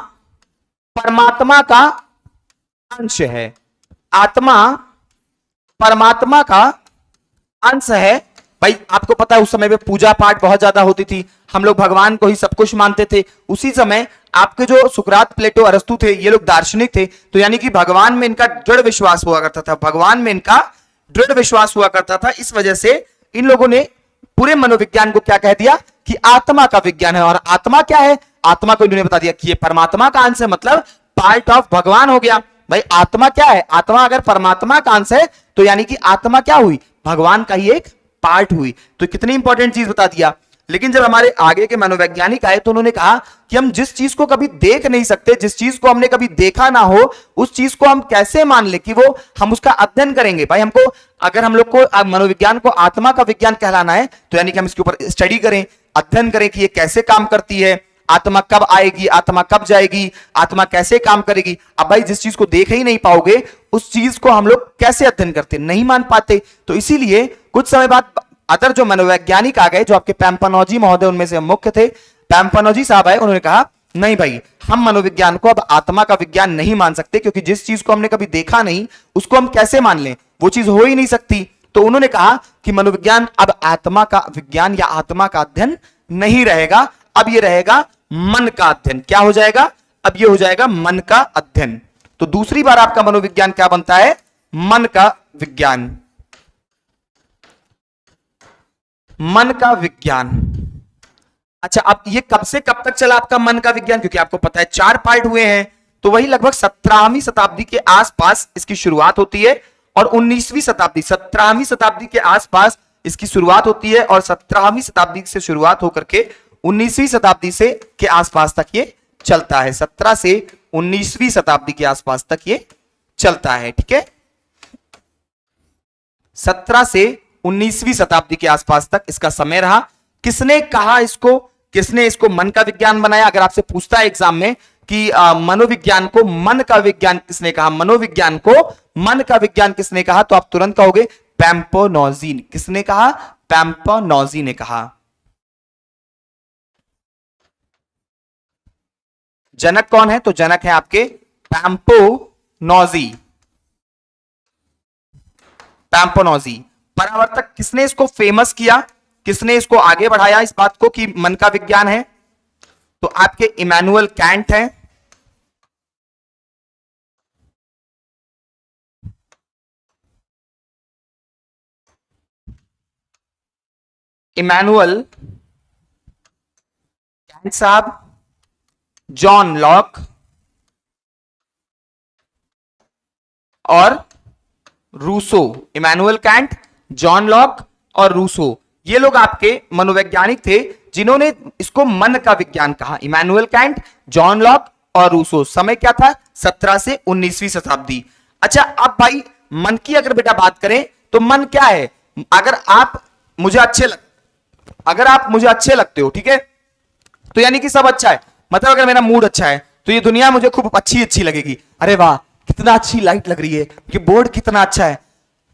परमात्मा का अंश है। आत्मा परमात्मा का अंश है, भाई आपको पता है उस समय पे पूजा पाठ बहुत ज्यादा होती थी, हम लोग भगवान को ही सब कुछ मानते थे। उसी समय आपके जो सुकरात, प्लेटो, अरस्तु थे, ये लोग दार्शनिक थे, तो यानी कि भगवान में इनका दृढ़ विश्वास हुआ करता था, भगवान में इनका दृढ़ विश्वास हुआ करता था। इस वजह से इन लोगों ने पूरे मनोविज्ञान को क्या कह दिया कि आत्मा का विज्ञान है। और आत्मा क्या है? आत्मा को इन्होंने बता दिया कि ये परमात्मा का अंश है, मतलब पार्ट ऑफ भगवान हो गया। भाई आत्मा क्या है? आत्मा अगर परमात्मा का अंश है तो यानी कि आत्मा क्या हुई? भगवान का ही एक पार्ट हुई। तो कितनी इंपॉर्टेंट चीज बता दिया। लेकिन जब हमारे आगे के मनोवैज्ञानिक आए तो उन्होंने कहा कि हम जिस चीज को कभी देख नहीं सकते, जिस चीज को हमने कभी देखा ना हो, उस चीज को हम कैसे मान ले कि वो हम उसका अध्ययन करेंगे। भाई हमको, अगर हम लोग को मनोविज्ञान को आत्मा का विज्ञान कहलाना है तो यानी कि हम इसके ऊपर स्टडी करें, अध्ययन करें कि ये कैसे काम करती है, आत्मा कब आएगी, आत्मा कब जाएगी, आत्मा कैसे काम करेगी। अब भाई जिस चीज को देख ही नहीं पाओगे उस चीज को हम लोग कैसे अध्ययन करते? नहीं मान पाते। तो इसीलिए कुछ समय बाद अदर जो मनोवैज्ञानिक आ गए, जो आपके पैम्पानोजी महोदय उनमें से मुख्य थे, पैम्पानोजी साहब आए, उन्होंने कहा नहीं भाई, हम मनोविज्ञान को अब आत्मा का विज्ञान नहीं मान सकते, क्योंकि जिस चीज को हमने कभी देखा नहीं उसको हम कैसे मान लें? वो चीज हो ही नहीं सकती। तो उन्होंने कहा कि मनोविज्ञान अब आत्मा का विज्ञान या आत्मा का अध्ययन नहीं रहेगा, अब ये रहेगा मन का अध्ययन। क्या हो जाएगा? अब ये हो जाएगा मन का अध्ययन। तो दूसरी बार आपका मनोविज्ञान क्या बनता है? मन का विज्ञान। मन का विज्ञान। अच्छा, अब ये कब से कब तक चला आपका मन का विज्ञान? क्योंकि आपको पता है 4 पार्ट हुए हैं, तो वही लगभग 17वीं शताब्दी के आसपास इसकी शुरुआत होती है और 19वीं शताब्दी, 17वीं शताब्दी के आसपास इसकी शुरुआत होती है और 17वीं शताब्दी से शुरुआत होकर के 19वीं शताब्दी से के आसपास तक ये चलता है। 17 से 19वीं शताब्दी के आसपास तक ये चलता है। ठीक है, 17 से 19वीं शताब्दी के आसपास तक इसका समय रहा। किसने कहा इसको, किसने इसको मन का विज्ञान बनाया? अगर आपसे पूछता है एग्जाम में कि मनोविज्ञान को मन का विज्ञान किसने कहा, मनोविज्ञान को मन का विज्ञान किसने कहा, तो आप तुरंत कहोगे पैम्पानोजी। किसने कहा? पैम्पानोजी ने कहा। जनक कौन है? तो जनक है आपके पैम्पानोजी। पैम्पानोजी। परावर्तक किसने इसको फेमस किया, किसने इसको आगे बढ़ाया इस बात को कि मन का विज्ञान है? तो आपके इमैनुअल कैंट हैं। इमैनुअल कैंट साहब, जॉन लॉक और Rousseau. Immanuel Kant, John Locke और रूसो, ये लोग आपके मनोवैज्ञानिक थे जिन्होंने इसको मन का विज्ञान कहा। इमैनुअल कैंट, जॉन लॉक और रूसो। समय क्या था? 17 से 19वीं शताब्दी। अच्छा, अब भाई मन की अगर बेटा बात करें तो मन क्या है? अगर आप मुझे अच्छे लगते हो, ठीक है, तो यानी कि सब अच्छा है। मतलब अगर मेरा मूड अच्छा है तो ये दुनिया मुझे खूब अच्छी लगेगी। अरे वाह, कितना अच्छी लाइट लग रही है, कि बोर्ड कितना अच्छा है।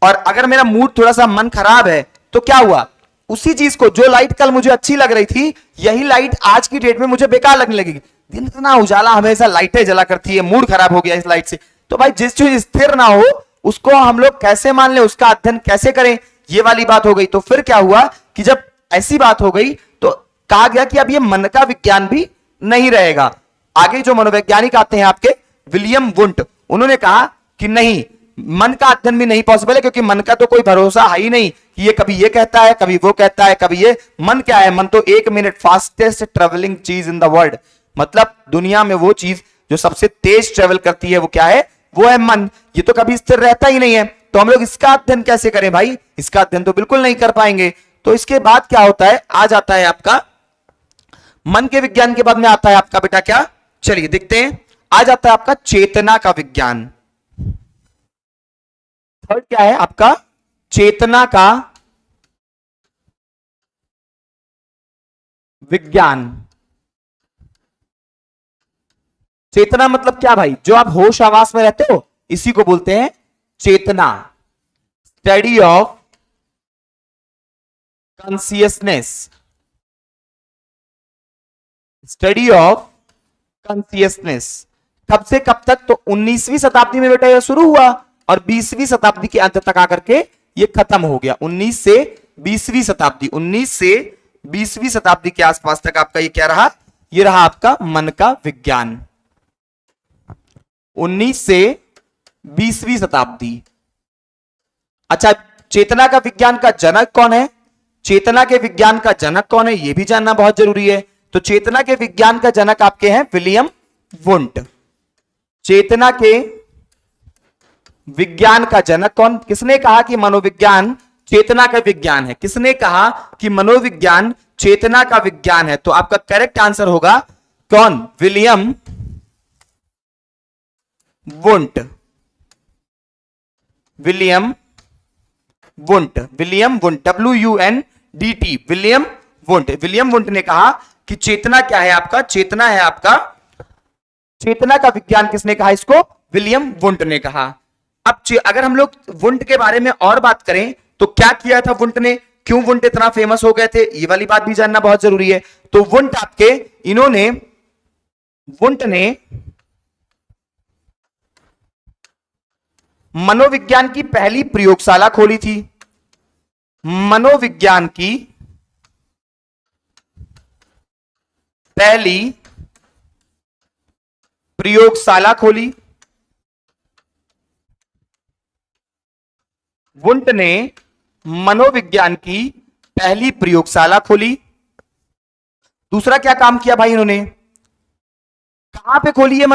और अगर मेरा मूड थोड़ा सा, मन खराब है, तो क्या हुआ? उसी चीज को, जो लाइट कल मुझे अच्छी लग रही थी, यही लाइट आज की डेट में मुझे बेकार लगने लगेगी। दिन इतना उजाला, हमेशा लाइटें जला करती है, मूड खराब हो गया इस लाइट से। तो भाई जिस चीज स्थिर ना हो उसको हम लोग कैसे मान ले, उसका अध्ययन कैसे करें, ये वाली बात हो गई। तो फिर क्या हुआ कि जब ऐसी बात हो गई तो कहा गया कि अब ये मन का विज्ञान भी नहीं रहेगा। आगे जो मनोवैज्ञानिक आते हैं आपके, विलियम वुंट, उन्होंने कहा कि नहीं, मन का अध्ययन भी नहीं पॉसिबल है, क्योंकि मन का तो कोई भरोसा है ही नहीं कि ये कभी ये कहता है, कभी वो कहता है, कभी ये। मन क्या है? मन तो 1 मिनट फास्टेस्ट ट्रेवलिंग चीज इन द वर्ल्ड। मतलब दुनिया में वो चीज जो सबसे तेज ट्रेवल करती है वो क्या है? वो है मन। ये तो कभी स्थिर रहता ही नहीं है। तो हम लोग इसका अध्ययन कैसे करें भाई? इसका अध्ययन तो बिल्कुल नहीं कर पाएंगे। तो इसके बाद क्या होता है? आ जाता है आपका मन के विज्ञान के बाद में आता है आपका बेटा क्या? चलिए देखते हैं। आ जाता है आपका चेतना का विज्ञान। थर्ड क्या है आपका? चेतना का विज्ञान। चेतना मतलब क्या भाई? जो आप होश आवास में रहते हो, इसी को बोलते हैं चेतना। Study of consciousness. Study of consciousness. कब से कब तक? तो 19वीं शताब्दी में बेटा यह शुरू हुआ और 20वीं शताब्दी के अंत तक आकर के ये खत्म हो गया। 19 से 20वीं शताब्दी, 19 से 20वीं शताब्दी के आसपास तक आपका ये क्या रहा, ये रहा आपका मन का विज्ञान। 19 से 20वीं शताब्दी। अच्छा, चेतना का विज्ञान का जनक कौन है, चेतना के विज्ञान का जनक कौन है, यह भी जानना बहुत जरूरी है। तो चेतना के विज्ञान का जनक आपके हैं विलियम वुंट। चेतना के विज्ञान का जनक कौन, किसने कहा कि मनोविज्ञान चेतना का विज्ञान है, किसने कहा कि मनोविज्ञान चेतना का विज्ञान है, तो आपका करेक्ट आंसर होगा कौन, William Wundt. William Wundt, William Wundt, WUNDT, William Wundt. William Wundt ने कहा कि चेतना क्या है आपका, चेतना है आपका, चेतना का विज्ञान किसने कहा इसको, विलियम वुंट ने कहा। अब अगर हम लोग वुंट के बारे में और बात करें तो क्या किया था वुंट ने, क्यों वुंट इतना फेमस हो गए थे, ये वाली बात भी जानना बहुत जरूरी है। तो वुंट आपके, इन्होंने, वुंट ने मनोविज्ञान की पहली प्रयोगशाला खोली थी, मनोविज्ञान की पहली प्रयोगशाला खोली। वुंट ने मनोविज्ञान की पहली प्रयोगशाला खोली। दूसरा क्या काम किया भाई इन्होंने, कहां पे खोली है,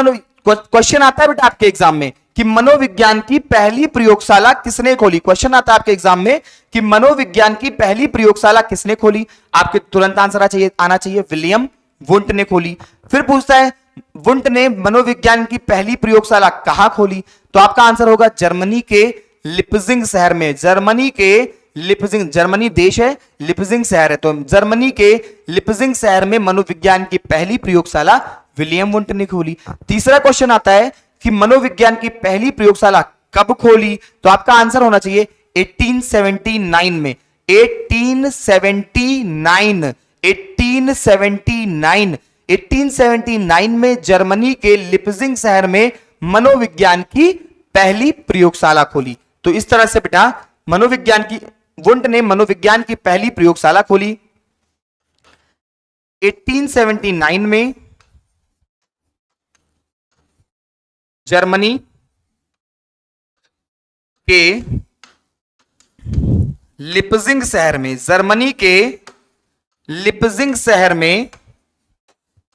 क्वेश्चन आता है बेटा आपके एग्जाम में कि मनोविज्ञान की पहली प्रयोगशाला किसने खोली, क्वेश्चन आता है आपके एग्जाम में कि मनोविज्ञान की पहली प्रयोगशाला किसने खोली, आपके तुरंत आंसर आना चाहिए विलियम वुंट ने खोली। फिर पूछता है वुंट ने मनोविज्ञान की पहली प्रयोगशाला कहां खोली, तो आपका आंसर होगा जर्मनी के लिप्जिंग शहर में, जर्मनी के लिप्जिंग, जर्मनी देश है, लिप्जिंग शहर है, तो जर्मनी के लिप्जिंग शहर में मनोविज्ञान की पहली प्रयोगशाला विलियम वुंट ने खोली। तीसरा क्वेश्चन आता है कि मनोविज्ञान की पहली प्रयोगशाला कब खोली, तो आपका आंसर होना चाहिए 1879 में, 1879, 1879, 1879 में जर्मनी के लिप्जिंग शहर में मनोविज्ञान की पहली प्रयोगशाला खोली। तो इस तरह से बेटा मनोविज्ञान की, वुंट ने मनोविज्ञान की पहली प्रयोगशाला खोली 1879 में जर्मनी के लिप्जिंग शहर में, जर्मनी के लिप्जिंग शहर में,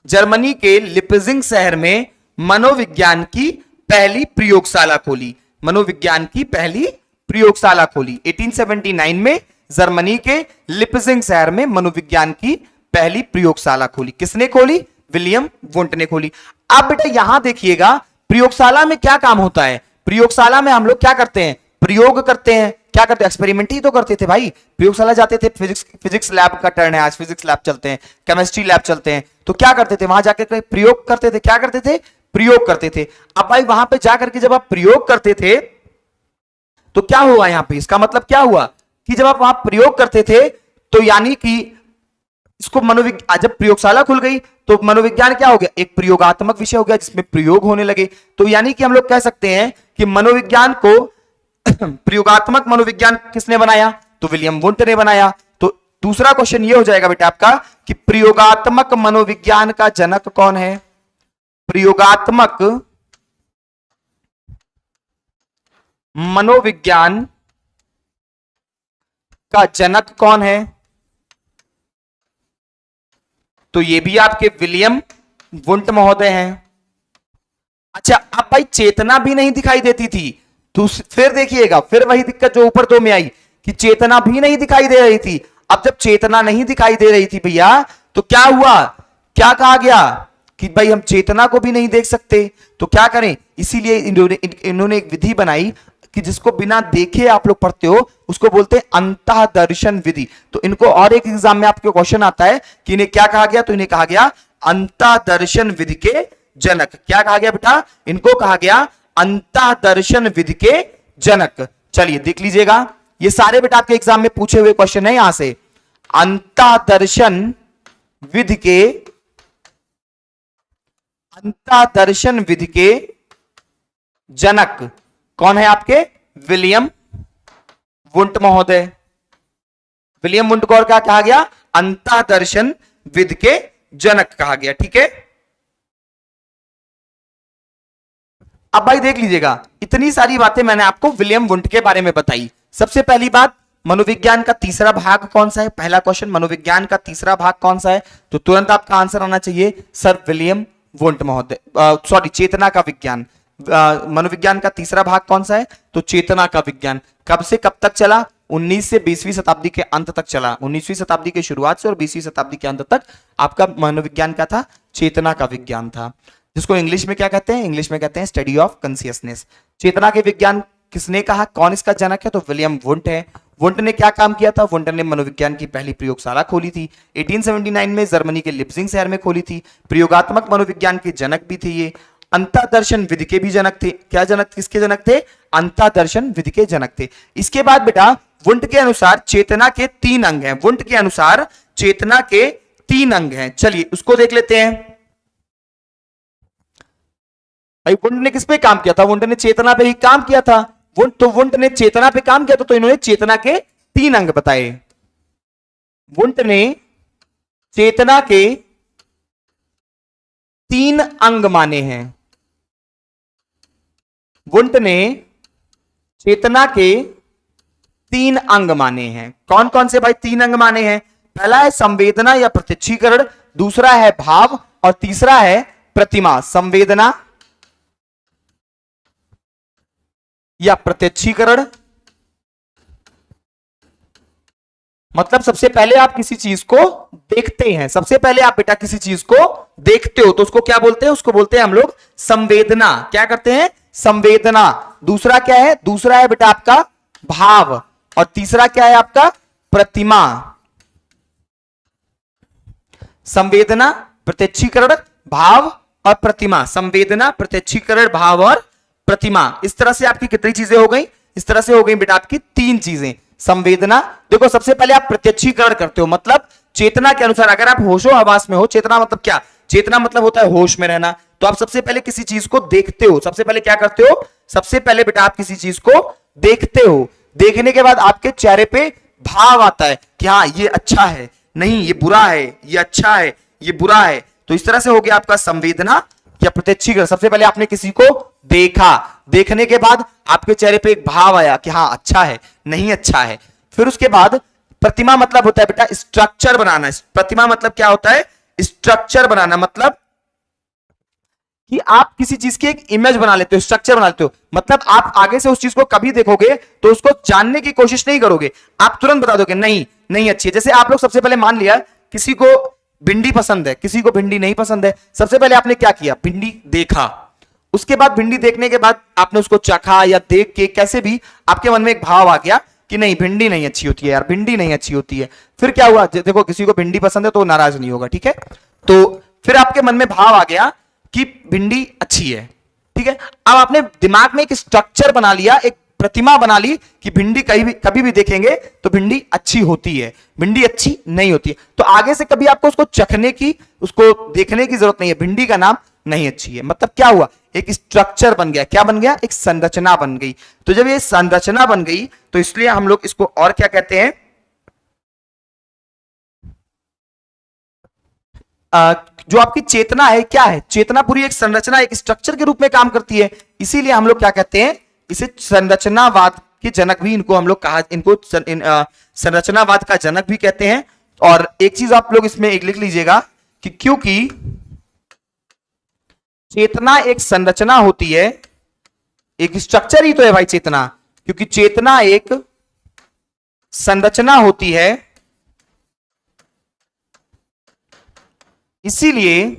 जर्मनी के लिप्जिंग शहर में मनोविज्ञान की पहली प्रयोगशाला खोली, मनोविज्ञान की पहली प्रयोगशाला खोली 1879 में जर्मनी के लिप्जिंग शहर में मनोविज्ञान की पहली प्रयोगशाला खोली, किसने खोली, विलियम वुंट ने खोली। अब बेटा यहां देखिएगा प्रयोगशाला में क्या काम होता है, प्रयोगशाला में हम लोग क्या करते हैं, प्रयोग करते हैं, क्या करते हैं, एक्सपेरिमेंट ही तो करते थे भाई, प्रयोगशाला जाते थे, फिजिक्स लैब का टर्न है आज, फिजिक्स लैब चलते हैं, केमिस्ट्री लैब चलते हैं, तो क्या करते थे वहां जाकर प्रयोग करते थे, क्या करते थे, प्रयोग करते थे। अब भाई वहां पे जाकर के जब आप प्रयोग करते थे तो क्या हुआ यहां पे, इसका मतलब क्या हुआ कि जब आप वहां प्रयोग करते थे तो यानी कि इसको मनोविज्ञान, जब प्रयोगशाला खुल गई तो मनोविज्ञान क्या हो गया, एक प्रयोगात्मक विषय हो गया जिसमें प्रयोग होने लगे। तो यानी कि हम लोग कह सकते हैं कि मनोविज्ञान को प्रयोगात्मक मनोविज्ञान किसने बनाया, तो विलियम वुंट ने बनाया। तो दूसरा क्वेश्चन ये हो जाएगा बेटा आपका कि प्रयोगात्मक मनोविज्ञान का जनक कौन है, प्रयोगात्मक मनोविज्ञान का जनक कौन है, तो ये भी आपके विलियम वुंट महोदय हैं। अच्छा, अब भाई चेतना भी नहीं दिखाई देती थी, तो फिर देखिएगा, फिर वही दिक्कत जो ऊपर दो में आई कि चेतना भी नहीं दिखाई दे रही थी। अब जब चेतना नहीं दिखाई दे रही थी भैया, तो क्या हुआ, क्या कहा गया कि भाई हम चेतना को भी नहीं देख सकते, तो क्या करें, इसीलिए इन्होंने एक विधि बनाई कि जिसको बिना देखे आप लोग पढ़ते हो उसको बोलते हैं अंतःदर्शन विधि। तो इनको और एक एग्जाम में आपके क्वेश्चन आता है कि इन्हें क्या कहा गया, तो इन्हें कहा गया अंतःदर्शन विधि के जनक। क्या कहा गया बेटा, इनको कहा गया अंतःदर्शन विधि के जनक। चलिए देख लीजिएगा, ये सारे बेटा आपके एग्जाम में पूछे हुए क्वेश्चन है यहां से। अंतःदर्शन विधि के, अंतःदर्शन विधि के जनक कौन है आपके, विलियम वुंट महोदय, विलियम वुंट को और क्या कहा गया? अंतःदर्शन विद के जनक कहा गया। ठीक है, अब भाई देख लीजिएगा, इतनी सारी बातें मैंने आपको विलियम वुंट के बारे में बताई। सबसे पहली बात, मनोविज्ञान का तीसरा भाग कौन सा है? पहला क्वेश्चन, मनोविज्ञान का तीसरा भाग कौन सा है? तो तुरंत आपका आंसर आना चाहिए सर विलियम वुंट महोदय, सॉरी चेतना का विज्ञान। मनोविज्ञान का तीसरा भाग कौन सा है? तो चेतना का विज्ञान। कब से कब तक चला? 19 से 20वीं शताब्दी के अंत तक चला। 19वीं शताब्दी की शुरुआत से और 20वीं शताब्दी के अंत तक आपका मनोविज्ञान का था, चेतना का विज्ञान था, जिसको इंग्लिश में क्या कहते हैं? इंग्लिश में कहते हैं स्टडी ऑफ कॉन्शियसनेस। चेतना के विज्ञान किसने कहा? कौन इसका जनक है? तो विलियम वुंट है। वुंट ने क्या काम किया था? वुंट ने मनोविज्ञान की पहली प्रयोगशाला खोली थी 1879 में, जर्मनी के लिप्जिंग शहर में खोली थी। प्रयोगात्मक मनोविज्ञान के जनक भी थे ये। अंतःदर्शन विधि के भी जनक थे। क्या जनक? किसके जनक थे? अंतःदर्शन विधि के जनक थे। इसके बाद बेटा वुंट के अनुसार चेतना के 3 अंग हैं। वुंट के अनुसार चेतना के 3 अंग हैं। चलिए उसको देख लेते हैं। भाई वुंट ने किस पे काम किया था? वुंट ने चेतना पे ही काम किया था। वुंट ने चेतना पे काम किया था, तो इन्होंने चेतना के 3 अंग बताए। वुंट ने चेतना के 3 अंग माने हैं। वुंट ने चेतना के 3 अंग माने हैं। कौन कौन से भाई 3 अंग माने हैं? पहला है संवेदना या प्रत्यक्षीकरण, दूसरा है भाव और तीसरा है प्रतिमा। संवेदना या प्रत्यक्षीकरण मतलब सबसे पहले आप किसी चीज को देखते हैं। सबसे पहले आप बेटा किसी चीज को देखते हो तो उसको क्या बोलते हैं? उसको बोलते हैं हम लोग संवेदना। क्या करते हैं? संवेदना। दूसरा क्या है? दूसरा है बेटा आपका भाव और तीसरा क्या है आपका? प्रतिमा। संवेदना, प्रत्यक्षीकरण, भाव और प्रतिमा। संवेदना, प्रत्यक्षीकरण, भाव और प्रतिमा। इस तरह से आपकी कितनी चीजें हो गई? इस तरह से हो गई बेटा आपकी 3 चीजें। संवेदना, देखो सबसे पहले आप प्रत्यक्षीकरण करते हो, मतलब चेतना के अनुसार अगर आप होशो हवास में हो। चेतना मतलब क्या? चेतना मतलब होता है होश में रहना। तो आप सबसे पहले किसी चीज को देखते हो। सबसे पहले क्या करते हो? सबसे पहले बेटा आप किसी चीज को देखते हो। देखने के बाद आपके चेहरे पे भाव आता है कि हाँ ये अच्छा है, नहीं ये बुरा है, ये अच्छा है, ये बुरा है। तो इस तरह से हो गया आपका संवेदना या प्रत्यक्षीकरण। सबसे पहले आपने किसी को देखा, देखने के बाद आपके चेहरे पे एक भाव आया कि हाँ अच्छा है, नहीं अच्छा है। फिर उसके बाद प्रतिमा मतलब होता है बेटा स्ट्रक्चर बनाना। प्रतिमा मतलब क्या होता है? स्ट्रक्चर बनाना, मतलब कि आप किसी चीज की एक इमेज बना लेते हो, स्ट्रक्चर बना लेते हो। मतलब आप आगे से उस चीज को कभी देखोगे तो उसको जानने की कोशिश नहीं करोगे, आप तुरंत बता दोगे नहीं नहीं अच्छी है। जैसे आप लोग सबसे पहले मान लिया किसी को भिंडी पसंद है, किसी को भिंडी नहीं पसंद है। सबसे पहले आपने क्या किया? भिंडी देखा। उसके बाद भिंडी देखने के बाद आपने उसको चखा या देख के कैसे भी आपके मन में एक भाव आ गया कि नहीं भिंडी नहीं अच्छी होती है यार, भिंडी नहीं अच्छी होती है। फिर क्या हुआ? देखो किसी को भिंडी पसंद है तो नाराज नहीं होगा, ठीक है। तो फिर आपके मन में भाव आ गया कि भिंडी अच्छी है, ठीक है। अब आपने दिमाग में एक स्ट्रक्चर बना लिया, एक प्रतिमा बना ली कि भिंडी कभी भी देखेंगे तो भिंडी अच्छी होती है, भिंडी अच्छी नहीं होती है। तो आगे से कभी आपको उसको चखने की, उसको देखने की जरूरत नहीं है। भिंडी का नाम नहीं अच्छी है, मतलब क्या हुआ? एक स्ट्रक्चर बन गया। क्या बन गया? एक संरचना बन गई। तो जब ये संरचना बन गई तो इसलिए हम लोग इसको और क्या कहते हैं? जो आपकी चेतना है, क्या है? चेतना पूरी एक संरचना, एक स्ट्रक्चर के रूप में काम करती है। इसीलिए हम लोग क्या कहते हैं? इसे संरचनावाद के जनक भी इनको हम लोग कहा, इनको संरचनावाद का जनक भी कहते हैं। और एक चीज आप लोग इसमें एक लिख लीजिएगा कि क्योंकि चेतना एक संरचना होती है, एक स्ट्रक्चर ही तो है भाई चेतना, क्योंकि चेतना एक संरचना होती है, इसीलिए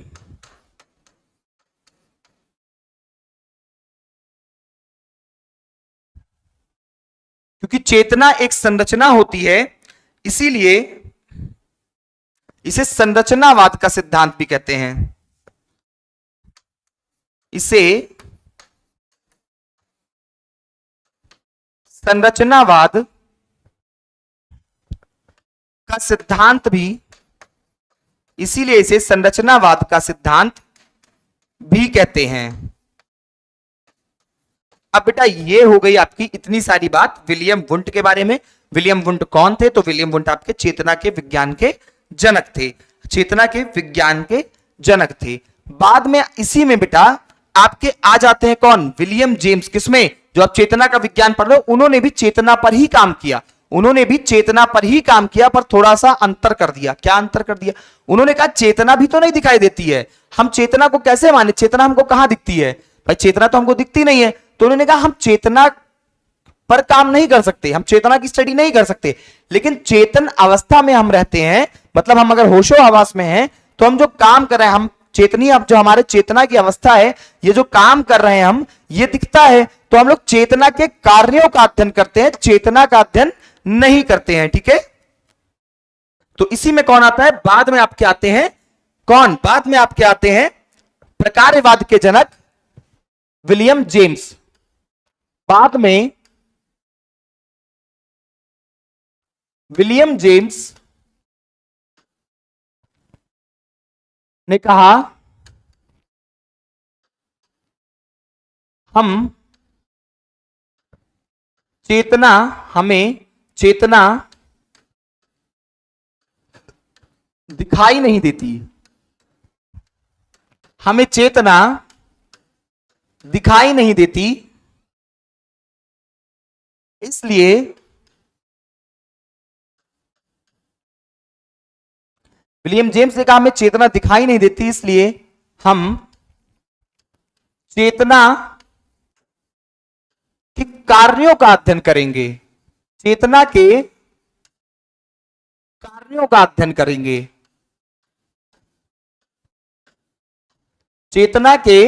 क्योंकि चेतना एक संरचना होती है इसीलिए इसे संरचनावाद का सिद्धांत भी कहते हैं। इसे संरचनावाद का सिद्धांत भी, इसीलिए इसे संरचनावाद का सिद्धांत भी कहते हैं। अब बेटा ये हो गई आपकी इतनी सारी बात विलियम वुंट के बारे में। विलियम वुंट कौन थे? तो विलियम वुंट आपके चेतना के विज्ञान के जनक थे, चेतना के विज्ञान के जनक थे। बाद में इसी में बेटा आपके आ जाते हैं कौन? William James. किसमें? जो आप चेतना का विज्ञान पढ़ रहे हो, उन्होंने भी चेतना पर ही काम किया, उन्होंने भी चेतना पर ही काम किया, पर थोड़ा सा अंतर कर दिया। क्या अंतर कर दिया? उन्होंने कहा चेतना भी तो नहीं दिखाई देती है, हम चेतना को कैसे माने? चेतना हमको कहां दिखती है भाई? चेतना तो हमको दिखती नहीं है। तो उन्होंने कहा हम चेतना पर काम नहीं कर सकते, हम चेतना की स्टडी नहीं कर सकते, लेकिन चेतन अवस्था में हम रहते हैं, मतलब हम अगर होशो आवास में हैं तो हम जो काम कर रहे हैं, हम चेतनी, अब जो हमारे चेतना की अवस्था है, ये जो काम कर रहे हैं हम, ये दिखता है, तो हम लोग चेतना के कार्यों का अध्ययन करते हैं, चेतना का अध्ययन नहीं करते हैं। ठीक है, तो इसी में कौन आता है? बाद में आपके आते हैं कौन? बाद में आपके आते हैं प्रकार्यवाद के जनक विलियम जेम्स। बाद में विलियम जेम्स ने कहा हम चेतना, हमें चेतना दिखाई नहीं देती, हमें चेतना दिखाई नहीं देती, इसलिए विलियम जेम्स ने कहा हमें चेतना दिखाई नहीं देती, इसलिए हम चेतना के कार्यों का अध्ययन करेंगे, चेतना के कार्यों का अध्ययन करेंगे, चेतना के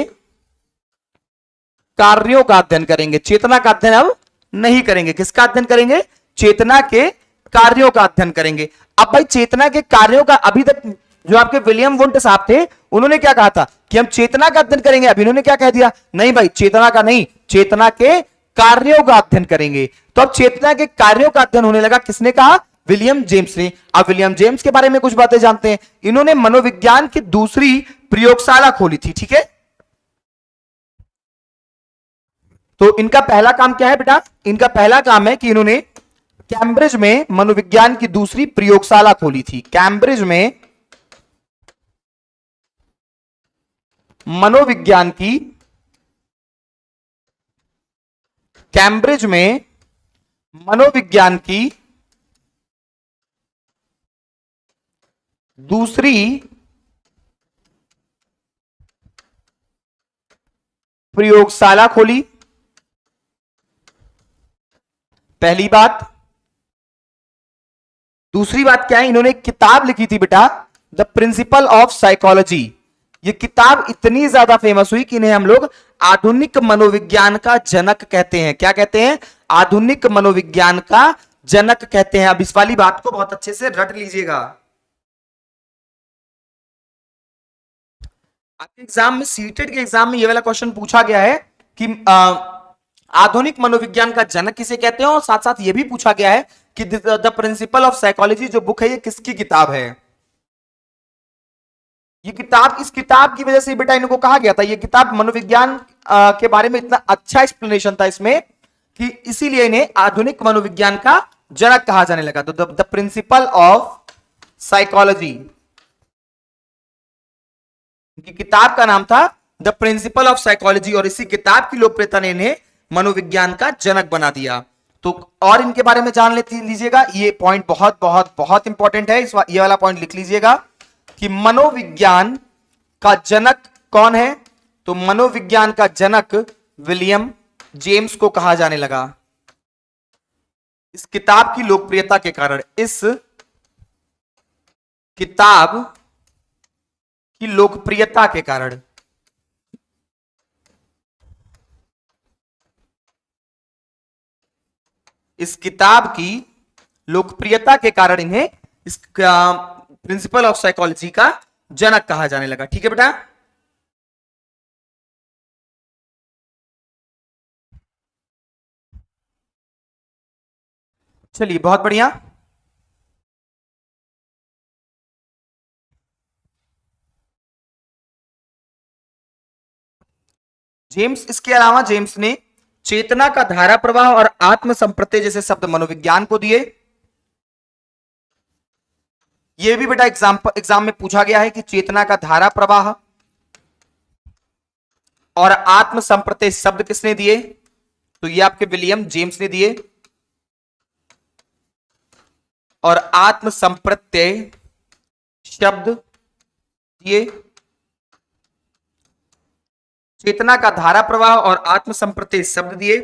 कार्यों का अध्ययन करेंगे। चेतना का अध्ययन अब नहीं करेंगे, किसका अध्ययन करेंगे? चेतना के कार्यों का अध्ययन करेंगे। अब भाई चेतना के कार्यों का, अभी तक जो आपके विलियम वुंट साहब थे, उन्होंने क्या कहा था कि हम चेतना का अध्ययन करेंगे, अभी इन्होंने क्या कह दिया? नहीं भाई, चेतना का नहीं, चेतना के कार्यों का अध्ययन करेंगे। तो अब चेतना के कार्यों का अध्ययन होने लगा, किसने कहा? विलियम जेम्स ने। अब विलियम जेम्स के बारे में कुछ बातें जानते हैं। इन्होंने मनोविज्ञान की दूसरी प्रयोगशाला खोली थी। ठीक है, तो इनका पहला काम क्या है बेटा? इनका पहला काम है कि इन्होंने कैम्ब्रिज में मनोविज्ञान की दूसरी प्रयोगशाला खोली थी। कैम्ब्रिज में मनोविज्ञान की, कैम्ब्रिज में मनोविज्ञान की दूसरी प्रयोगशाला खोली। पहली बात। दूसरी बात क्या है? इन्होंने एक किताब लिखी थी बेटा, द प्रिंसिपल ऑफ साइकोलॉजी। ये किताब इतनी ज्यादा फेमस हुई कि इन्हें हम लोग आधुनिक मनोविज्ञान का जनक कहते हैं। क्या कहते हैं? आधुनिक मनोविज्ञान का जनक कहते हैं। अब इस वाली बात को बहुत अच्छे से रट लीजिएगा। आपके एग्जाम में, सीटेट के एग्जाम में ये वाला क्वेश्चन पूछा गया है कि आधुनिक मनोविज्ञान का जनक किसे कहते हैं, और साथ साथ ये भी पूछा गया है कि द प्रिंसिपल ऑफ साइकोलॉजी जो बुक है, ये किसकी किताब है? ये किताब, इस किताब की वजह से बेटा इनको कहा गया था, ये किताब मनोविज्ञान के बारे में इतना अच्छा एक्सप्लेनेशन था इसमें कि इसीलिए इन्हें आधुनिक मनोविज्ञान का जनक कहा जाने लगा। तो द प्रिंसिपल ऑफ साइकोलॉजी, इनकी किताब का नाम था द प्रिंसिपल ऑफ साइकोलॉजी, और इसी किताब की लोकप्रियता ने इन्हें मनोविज्ञान का जनक बना दिया। तो और इनके बारे में जान लीजिएगा, ये पॉइंट बहुत बहुत बहुत इंपॉर्टेंट है। ये वाला पॉइंट लिख लीजिएगा कि मनोविज्ञान का जनक कौन है? तो मनोविज्ञान का जनक विलियम जेम्स को कहा जाने लगा, इस किताब की लोकप्रियता के कारण। इस किताब की लोकप्रियता के कारण, इस किताब की लोकप्रियता के कारण इन्हें इस प्रिंसिपल ऑफ साइकोलॉजी का जनक कहा जाने लगा। ठीक है बेटा, चलिए बहुत बढ़िया। जेम्स, इसके अलावा जेम्स ने चेतना का धारा प्रवाह और आत्म संप्रत्यय जैसे शब्द मनोविज्ञान को दिए। यह भी बेटा एग्जाम में पूछा गया है कि चेतना का धारा प्रवाह और आत्म संप्रत्यय शब्द किसने दिए? तो ये आपके विलियम जेम्स ने दिए। और आत्म संप्रत्यय शब्द दिए। चेतना का धारा प्रवाह और आत्म संप्रत्यय शब्द दिए।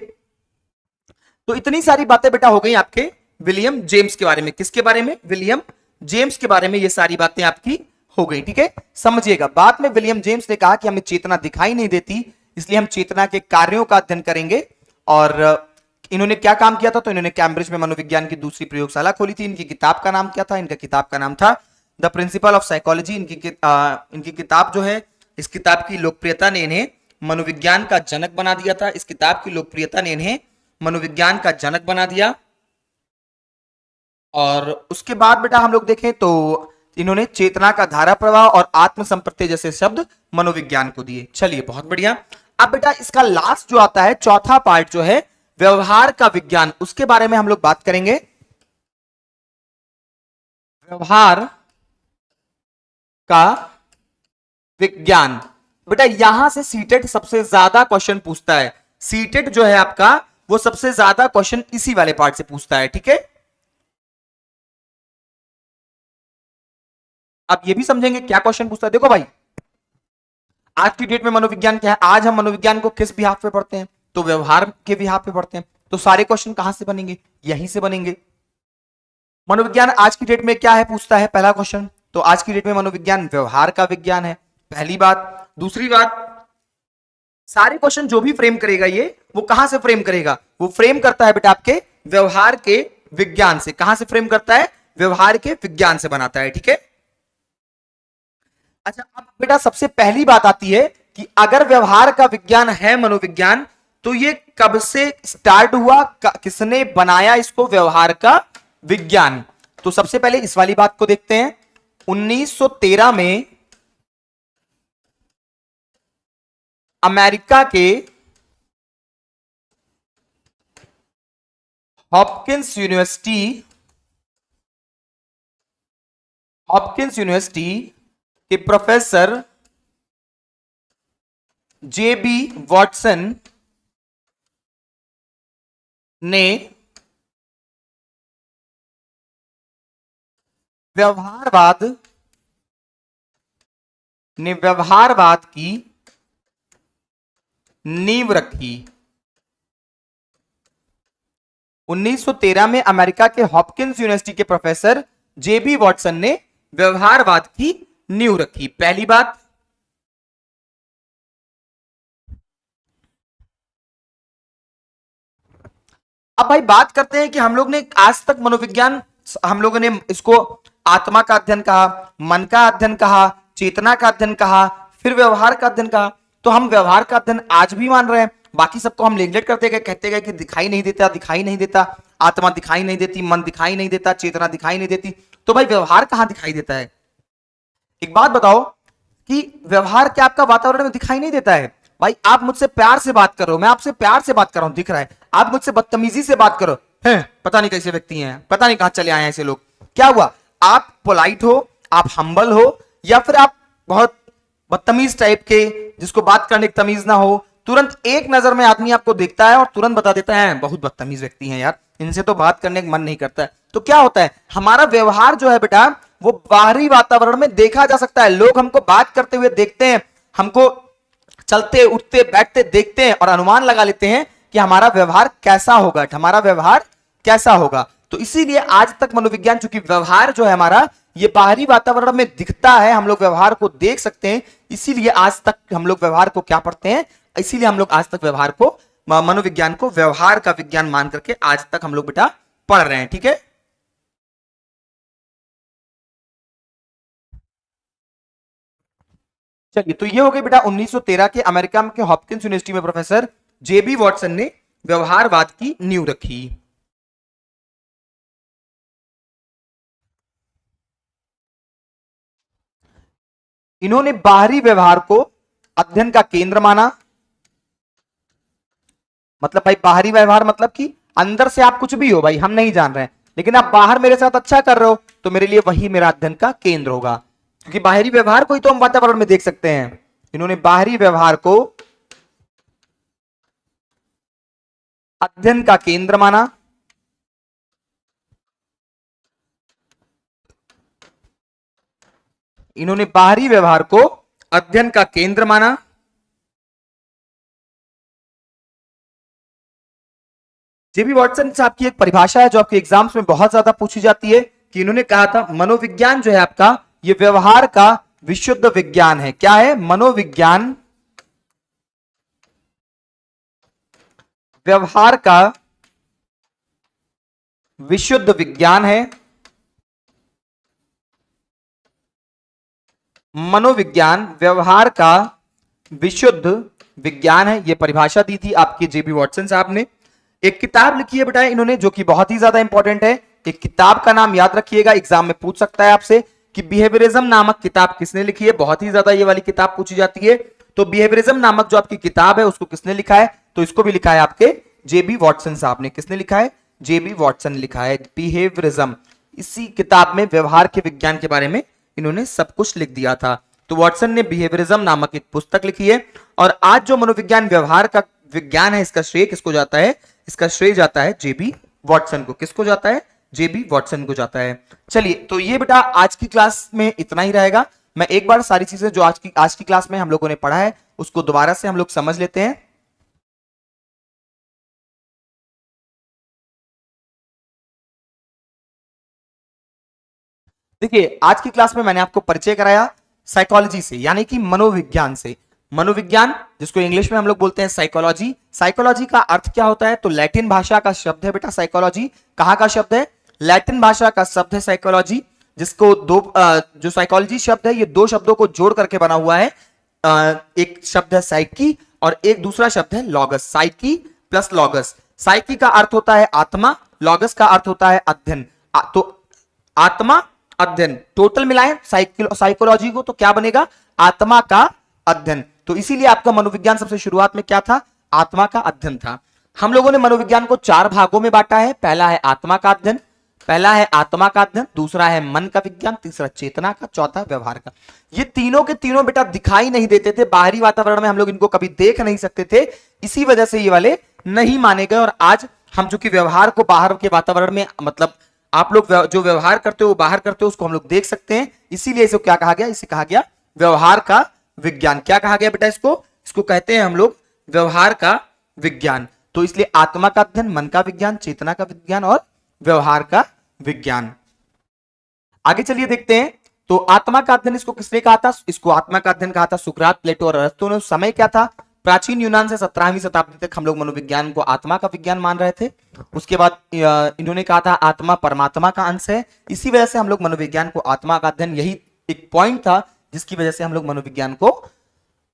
तो इतनी सारी बातें बेटा हो गई आपके विलियम जेम्स के बारे में। किसके बारे में? विलियम जेम्स के बारे में ये सारी बातें आपकी हो गई। ठीक है, समझिएगा। बाद में विलियम जेम्स ने कहा कि हमें चेतना दिखाई नहीं देती, इसलिए हम चेतना के कार्यों का अध्ययन करेंगे। और इन्होंने क्या काम किया था? तो इन्होंने कैम्ब्रिज में मनोविज्ञान की दूसरी प्रयोगशाला खोली थी। इनकी किताब का नाम क्या था? इनका किताब का नाम था द प्रिंसिपल ऑफ साइकोलॉजी। इनकी किताब जो है, इस किताब की लोकप्रियता ने इन्हें मनोविज्ञान का जनक बना दिया था। इस किताब की लोकप्रियता ने इन्हें मनोविज्ञान का जनक बना दिया। और उसके बाद बेटा हम लोग देखें तो इन्होंने चेतना का धारा प्रवाह और आत्म संप्रत्यय जैसे शब्द मनोविज्ञान को दिए। चलिए, बहुत बढ़िया। अब बेटा इसका लास्ट जो आता है, चौथा पार्ट जो है व्यवहार का विज्ञान, उसके बारे में हम लोग बात करेंगे। व्यवहार का विज्ञान। बेटा यहां से सीटेट सबसे ज्यादा क्वेश्चन पूछता है। सीटेट जो है आपका, वो सबसे ज्यादा क्वेश्चन इसी वाले पार्ट से पूछता है। ठीक है, आप ये भी समझेंगे क्या क्वेश्चन पूछता है। देखो भाई, आज की डेट में मनोविज्ञान क्या है? आज हम मनोविज्ञान को किस बिहाफ पे पढ़ते हैं? तो व्यवहार के बिहाफ पे पढ़ते हैं। तो सारे क्वेश्चन कहां से बनेंगे? यहीं से बनेंगे। मनोविज्ञान आज की डेट में क्या है पूछता है, पहला क्वेश्चन। तो आज की डेट में मनोविज्ञान व्यवहार का विज्ञान है, पहली बात। दूसरी बात, सारे क्वेश्चन जो भी फ्रेम करेगा ये, वो कहां से फ्रेम करेगा? वो फ्रेम करता है बेटा आपके व्यवहार के विज्ञान से। कहां से फ्रेम करता है? व्यवहार के विज्ञान से बनाता है। ठीक है, अच्छा। अब बेटा सबसे पहली बात आती है कि अगर व्यवहार का विज्ञान है मनोविज्ञान, तो ये कब से स्टार्ट हुआ? किसने बनाया इसको व्यवहार का विज्ञान? तो सबसे पहले इस वाली बात को देखते हैं। 1913 में अमेरिका के हॉपकिंस यूनिवर्सिटी के प्रोफेसर जेबी वॉटसन ने व्यवहारवाद की नींव रखी। 1913 में अमेरिका के हॉपकिंस यूनिवर्सिटी के प्रोफेसर जेबी वॉटसन ने व्यवहारवाद की नींव रखी, पहली बात। अब भाई बात करते हैं कि हम लोग ने आज तक मनोविज्ञान, हम लोगों ने इसको आत्मा का अध्ययन कहा, मन का अध्ययन कहा, चेतना का अध्ययन कहा, फिर व्यवहार का अध्ययन कहा। तो हम व्यवहार का अध्ययन आज भी मान रहे हैं, बाकी सबको हम नेग्लेक्ट करते गए, कहते गए कि दिखाई नहीं देता, दिखाई नहीं देता, आत्मा दिखाई नहीं देती, मन दिखाई नहीं देता, चेतना दिखाई नहीं देती। तो भाई व्यवहार कहां दिखाई देता है? एक बात बताओ कि व्यवहार क्या आपका वातावरण में दिखाई नहीं देता है? भाई आप मुझसे प्यार से बात करो, मैं आपसे प्यार से बात कर रहा हूं, दिख रहा है। आप मुझसे बदतमीजी से बात करो, हैं पता नहीं कैसे व्यक्ति हैं, पता नहीं कहां चले आए हैं ऐसे लोग। क्या हुआ? आप पोलाइट हो, आप हम्बल हो, या फिर आप बहुत बदतमीज टाइप के, जिसको बात करने की तमीज ना हो, तुरंत एक नजर में आदमी आपको देखता है और तुरंत बता देता है बहुत बदतमीज व्यक्ति हैं यार, इनसे तो बात करने का मन नहीं करता है। तो क्या होता है, हमारा व्यवहार जो है बेटा, वो बाहरी वातावरण में देखा जा सकता है। लोग हमको बात करते हुए देखते हैं, हमको चलते उठते बैठते देखते हैं और अनुमान लगा लेते हैं कि हमारा व्यवहार कैसा होगा, हमारा व्यवहार कैसा होगा। तो इसीलिए आज तक मनोविज्ञान, चूंकि व्यवहार जो है हमारा, ये बाहरी वातावरण में दिखता है, हम लोग व्यवहार को देख सकते हैं, इसीलिए आज तक हम लोग व्यवहार को क्या पढ़ते हैं, इसीलिए हम लोग आज तक व्यवहार को, मनोविज्ञान को व्यवहार का विज्ञान मान करके आज तक हम लोग बेटा पढ़ रहे हैं। ठीक है, चलिए। तो ये हो गई बेटा 1913 के अमेरिका के हॉपकिंस यूनिवर्सिटी में प्रोफेसर जेबी वॉटसन ने व्यवहारवाद की नींव रखी। इन्होंने बाहरी व्यवहार को अध्ययन का केंद्र माना मतलब भाई बाहरी व्यवहार मतलब कि अंदर से आप कुछ भी हो भाई, हम नहीं जान रहे हैं, लेकिन आप बाहर मेरे साथ अच्छा कर रहे हो तो मेरे लिए वही मेरा अध्ययन का केंद्र होगा, क्योंकि बाहरी व्यवहार को ही तो हम वातावरण में देख सकते हैं। इन्होंने बाहरी व्यवहार को अध्ययन का केंद्र माना। इन्होंने बाहरी व्यवहार को अध्ययन का केंद्र माना। जेबी वॉटसन साहब की एक परिभाषा है जो आपके एग्जाम्स में बहुत ज्यादा पूछी जाती है, कि इन्होंने कहा था मनोविज्ञान जो है आपका ये व्यवहार का विशुद्ध विज्ञान है। क्या है? मनोविज्ञान व्यवहार का विशुद्ध विज्ञान है। मनोविज्ञान व्यवहार का विशुद्ध विज्ञान है, यह परिभाषा दी थी आपके जेबी वॉटसन साहब ने। एक किताब लिखी है बेटा इन्होंने जो कि बहुत ही ज्यादा इंपॉर्टेंट है। एक किताब का नाम याद रखिएगा, एग्जाम में पूछ सकता है आपसे कि बिहेवियरिज्म नामक किताब किसने लिखी है। बहुत ही ज्यादा ये वाली किताब पूछी जाती है। तो बिहेवियरिज्म नामक जो आपकी किताब है उसको किसने लिखा है? तो इसको भी लिखा है आपके जेबी वॉटसन साहब ने। किसने लिखा है? जेबी वॉटसन लिखा है बिहेवियरिज्म। इसी किताब में व्यवहार के विज्ञान के बारे में इन्होंने सब कुछ लिख दिया था। तो वॉटसन ने बिहेवियरिज्म नामक एक पुस्तक लिखी है। और आज जो मनोविज्ञान व्यवहार का विज्ञान है इसका श्रेय किसको जाता है? इसका श्रेय जाता है जेबी वॉटसन को। किसको जाता है? जेबी वॉटसन को जाता है। चलिए, तो ये बेटा आज की क्लास में इतना ही रहेगा। मैं एक बार सारी चीजें जो आज की क्लास में हम लोगों ने पढ़ा है उसको दोबारा से हम लोग समझ लेते हैं। देखिए, आज की क्लास में मैंने आपको परिचय कराया साइकोलॉजी से, यानी कि मनोविज्ञान से। मनोविज्ञान जिसको इंग्लिश में हम लोग बोलते हैं साइकोलॉजी। साइकोलॉजी का अर्थ क्या होता है? तो लैटिन भाषा का शब्द है बेटा साइकोलॉजी। कहां का शब्द है? लैटिन भाषा का शब्द है साइकोलॉजी, जिसको जो साइकोलॉजी शब्द है ये दो शब्दों को जोड़ करके बना हुआ है। एक शब्द है साइकी और एक दूसरा शब्द है logos. Psyche plus logos. Psyche का अर्थ होता है आत्मा, लॉगस का अर्थ होता है अध्ययन। तो आत्मा अध्ययन टोटल मिलाएं साइकोलॉजी को तो क्या बनेगा? आत्मा का अध्ययन। तो इसीलिए आपका मनोविज्ञान सबसे शुरुआत में क्या था? आत्मा का अध्ययन था। हम लोगों ने मनोविज्ञान को 4 भागों में बांटा है। पहला है आत्मा का अध्ययन, पहला है आत्मा का अध्ययन, दूसरा है मन का विज्ञान, तीसरा चेतना का, चौथा व्यवहार का। ये तीनों के तीनों बेटा दिखाई नहीं देते थे, बाहरी वातावरण में हम लोग इनको कभी देख नहीं सकते थे, इसी वजह से ये वाले नहीं माने गए। और आज हम चूंकि व्यवहार को बाहर के वातावरण में, मतलब आप लोग जो व्यवहार करते हो बाहर करते हो उसको हम लोग देख सकते हैं, इसीलिए इसे क्या कहा गया? इसे कहा गया व्यवहार का विज्ञान। क्या कहा गया बेटा इसको? इसको कहते हैं हम लोग व्यवहार का विज्ञान। तो इसलिए आत्मा का अध्ययन, मन का विज्ञान, चेतना का विज्ञान और व्यवहार का विज्ञान। आगे चलिए देखते हैं। तो आत्मा का अध्ययन इसको किसने कहा था? इसको आत्मा का अध्ययन कहा था सुकरात, प्लेटो और अरस्तु ने। उस समय क्या था? प्राचीन यूनान से 17वीं शताब्दी तक हम लोग मनोविज्ञान को आत्मा का विज्ञान मान रहे थे। उसके बाद इन्होंने कहा था आत्मा परमात्मा का अंश है, इसी वजह से हम लोग मनोविज्ञान को आत्मा का अध्ययन, यही एक पॉइंट था जिसकी वजह से हम लोग मनोविज्ञान को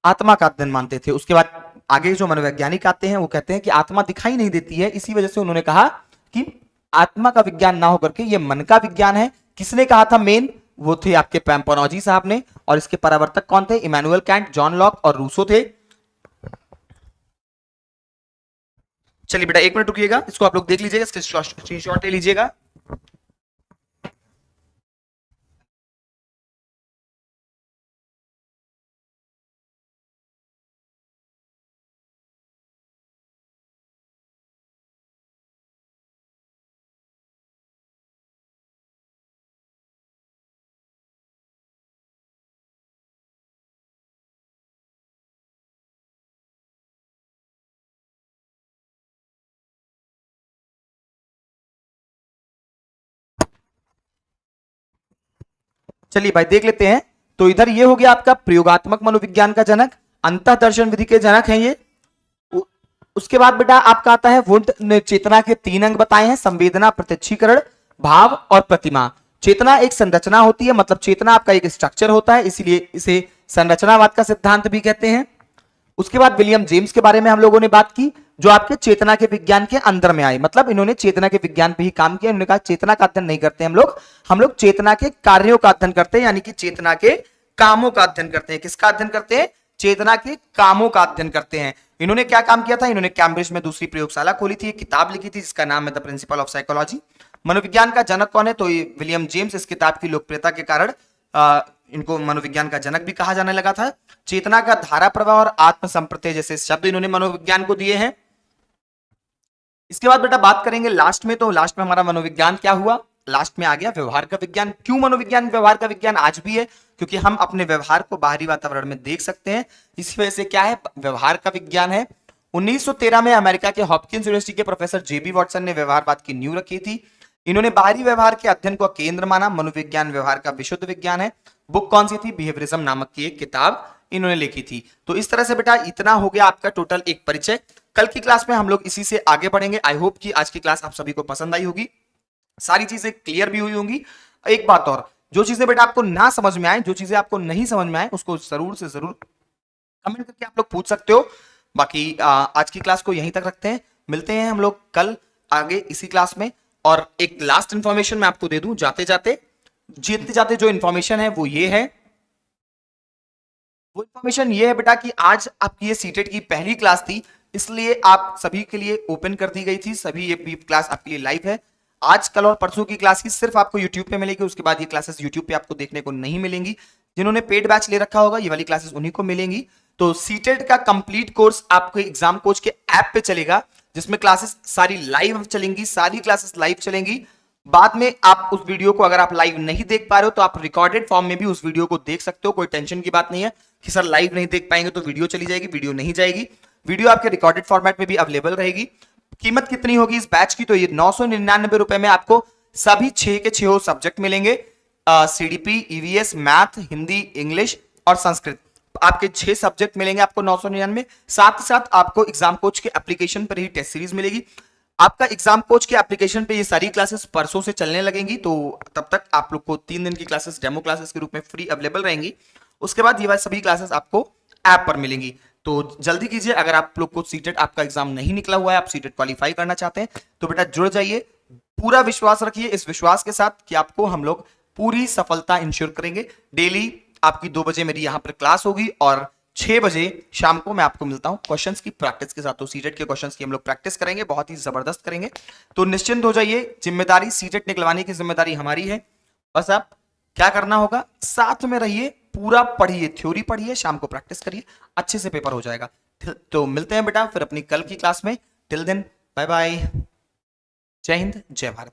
आत्मा का अध्ययन मानते थे। उसके बाद आगे जो मनोवैज्ञानिक आते हैं वो कहते हैं कि आत्मा दिखाई नहीं देती है, इसी वजह से उन्होंने कहा कि आत्मा का विज्ञान ना होकर के ये मन का विज्ञान है। किसने कहा था मेन? वो थे आपके पैम्पोनोजी साहब ने। और इसके परावर्तक कौन थे? इमैनुअल कैंट, जॉन लॉक और रूसो थे। चलिए बेटा 1 मिनट रुकिएगा, इसको आप लोग देख लीजिएगा, स्क्रीनशॉट ले लीजिएगा। चलिए भाई देख लेते हैं। तो इधर ये हो गया आपका प्रयोगात्मक मनोविज्ञान का जनक, अंतः दर्शन विधि के जनक हैं ये। उसके बाद बेटा आपका आता है वुंट ने चेतना के 3 अंग बताए हैं: संवेदना, प्रत्यक्षीकरण, भाव और प्रतिमा। चेतना एक संरचना होती है, मतलब चेतना आपका एक स्ट्रक्चर होता है, इसीलिए इसे संरचनावाद का सिद्धांत भी कहते हैं। उसके बाद विलियम जेम्स के बारे में हम लोगों ने बात की, जो आपके चेतना के विज्ञान के अंदर में आए, मतलब इन्होंने चेतना के विज्ञान पे ही काम किया। इन्होंने कहा चेतना का अध्ययन नहीं करते हम लोग चेतना के कार्यों का अध्ययन करते हैं, यानी कि चेतना के कामों का अध्ययन करते हैं। किसका अध्ययन करते हैं? चेतना के कामों का अध्ययन करते हैं। इन्होंने क्या काम किया था, इन्होंने कैम्ब्रिज में दूसरी प्रयोगशाला खोली थी, एक किताब लिखी थी जिसका नाम है द प्रिंसिपल ऑफ साइकोलॉजी। मनोविज्ञान का जनक कौन है, तो ये विलियम जेम्स। इस किताब की लोकप्रियता के कारण इनको मनोविज्ञान का जनक भी कहा जाने लगा था। चेतना का धारा प्रवाह और आत्म संप्रत्यय जैसे शब्द इन्होंने मनोविज्ञान को दिए हैं। इसके बाद बेटा बात करेंगे लास्ट में, तो लास्ट में हमारा मनोविज्ञान क्या हुआ, लास्ट में आ गया व्यवहार का विज्ञान। क्यों मनोविज्ञान व्यवहार का विज्ञान आज भी है, क्योंकि हम अपने व्यवहार को बाहरी वातावरण में देख सकते हैं, इस वजह से क्या है व्यवहार का विज्ञान है। 1913 में अमेरिका के हॉपकिंस यूनिवर्सिटी के प्रोफेसर जेबी वॉटसन ने व्यवहारवाद की नींव रखी थी। इन्होंने बाहरी व्यवहार के अध्ययन को केंद्र माना। मनोविज्ञान व्यवहार का विशुद्ध विज्ञान है। बुक कौन सी थी, बिहेवियरिज्म नामक की एक किताब इन्होंने लिखी थी। तो इस तरह से बेटा इतना हो गया आपका टोटल एक परिचय। कल की क्लास में हम लोग इसी से आगे बढ़ेंगे। आई होप कि आज की क्लास आप सभी को पसंद आई होगी, सारी चीजें क्लियर भी हुई होंगी। एक बात और, जो चीजें बेटा आपको ना समझ में आए, जो चीजें आपको नहीं समझ में आए, उसको जरूर से जरूर कमेंट करके आप लोग पूछ सकते हो। बाकी आज की क्लास को यहीं तक रखते हैं, मिलते हैं हम लोग कल आगे इसी क्लास में। और एक लास्ट इंफॉर्मेशन मैं आपको दे दूं जाते जाते, जीतते जाते जो इंफॉर्मेशन है वो ये है, वो इंफॉर्मेशन ये है बेटा कि आज आपकी ये सीटेट की पहली क्लास थी, इसलिए आप सभी के लिए ओपन कर दी गई थी। सभी ये क्लास आपके लिए लाइव है। आज कल और परसों की क्लास ही सिर्फ आपको यूट्यूब पे मिलेगी, उसके बाद ये क्लासेस यूट्यूब पे आपको देखने को नहीं मिलेंगी। जिन्होंने पेड बैच ले रखा होगा ये वाली क्लासेस उन्हीं को मिलेंगी। तो सीटेट का कंप्लीट कोर्स आपको एग्जाम कोच के ऐप पे चलेगा, जिसमें क्लासेस सारी लाइव चलेंगी, सारी क्लासेस लाइव चलेंगी। बाद में आप उस वीडियो को अगर आप लाइव नहीं देख पा रहे हो तो आप रिकॉर्डेड फॉर्म में भी उस वीडियो को देख सकते हो। कोई टेंशन की बात नहीं है कि सर लाइव नहीं देख पाएंगे तो वीडियो चली जाएगी, वीडियो नहीं जाएगी। वीडियो आपके रिकॉर्डेड फॉर्मेट में भी अवेलेबल रहेगी। कीमत कितनी होगी इस बैच की, तो ये 999 रुपए में आपको सभी 6 के 6 सब्जेक्ट मिलेंगे। CDP, EVS, math, Hindi, English और संस्कृत, आपके 6 सब्जेक्ट मिलेंगे आपको 999। साथ ही साथ आपको एग्जाम कोच के एप्लीकेशन पर ही टेस्ट सीरीज मिलेगी। आपका एग्जाम कोच के एप्लीकेशन पे ये सारी क्लासेस परसों से चलने लगेंगी, तो तब तक आप लोग को 3 दिन की क्लासेस डेमो क्लासेस के रूप में फ्री अवेलेबल रहेंगी। उसके बाद ये सभी क्लासेस आपको ऐप पर मिलेंगी। तो जल्दी कीजिए, अगर आप लोग को सीटेट आपका एग्जाम नहीं निकला हुआ है, आप सीटेट क्वालिफाई करना चाहते हैं तो बेटा जुड़ जाइए। पूरा विश्वास रखिए इस विश्वास के साथ कि आपको हम लोग पूरी सफलता इंश्योर करेंगे। डेली आपकी 2 बजे मेरी यहां पर क्लास होगी और 6 बजे शाम को मैं आपको मिलता हूं क्वेश्चंस की प्रैक्टिस के साथ। तो सीटेट के क्वेश्चंस की हम लोग प्रैक्टिस करेंगे, बहुत ही जबरदस्त करेंगे। तो निश्चिंत हो जाइए, जिम्मेदारी सीटेट निकलवाने की जिम्मेदारी हमारी है। बस आप क्या करना होगा, साथ में रहिए, पूरा पढ़िए, थ्योरी पढ़िए, शाम को प्रैक्टिस करिए, अच्छे से पेपर हो जाएगा। तो मिलते हैं बेटा फिर अपनी कल की क्लास में। टिल देन बाय बाय, जय हिंद, जय भारत।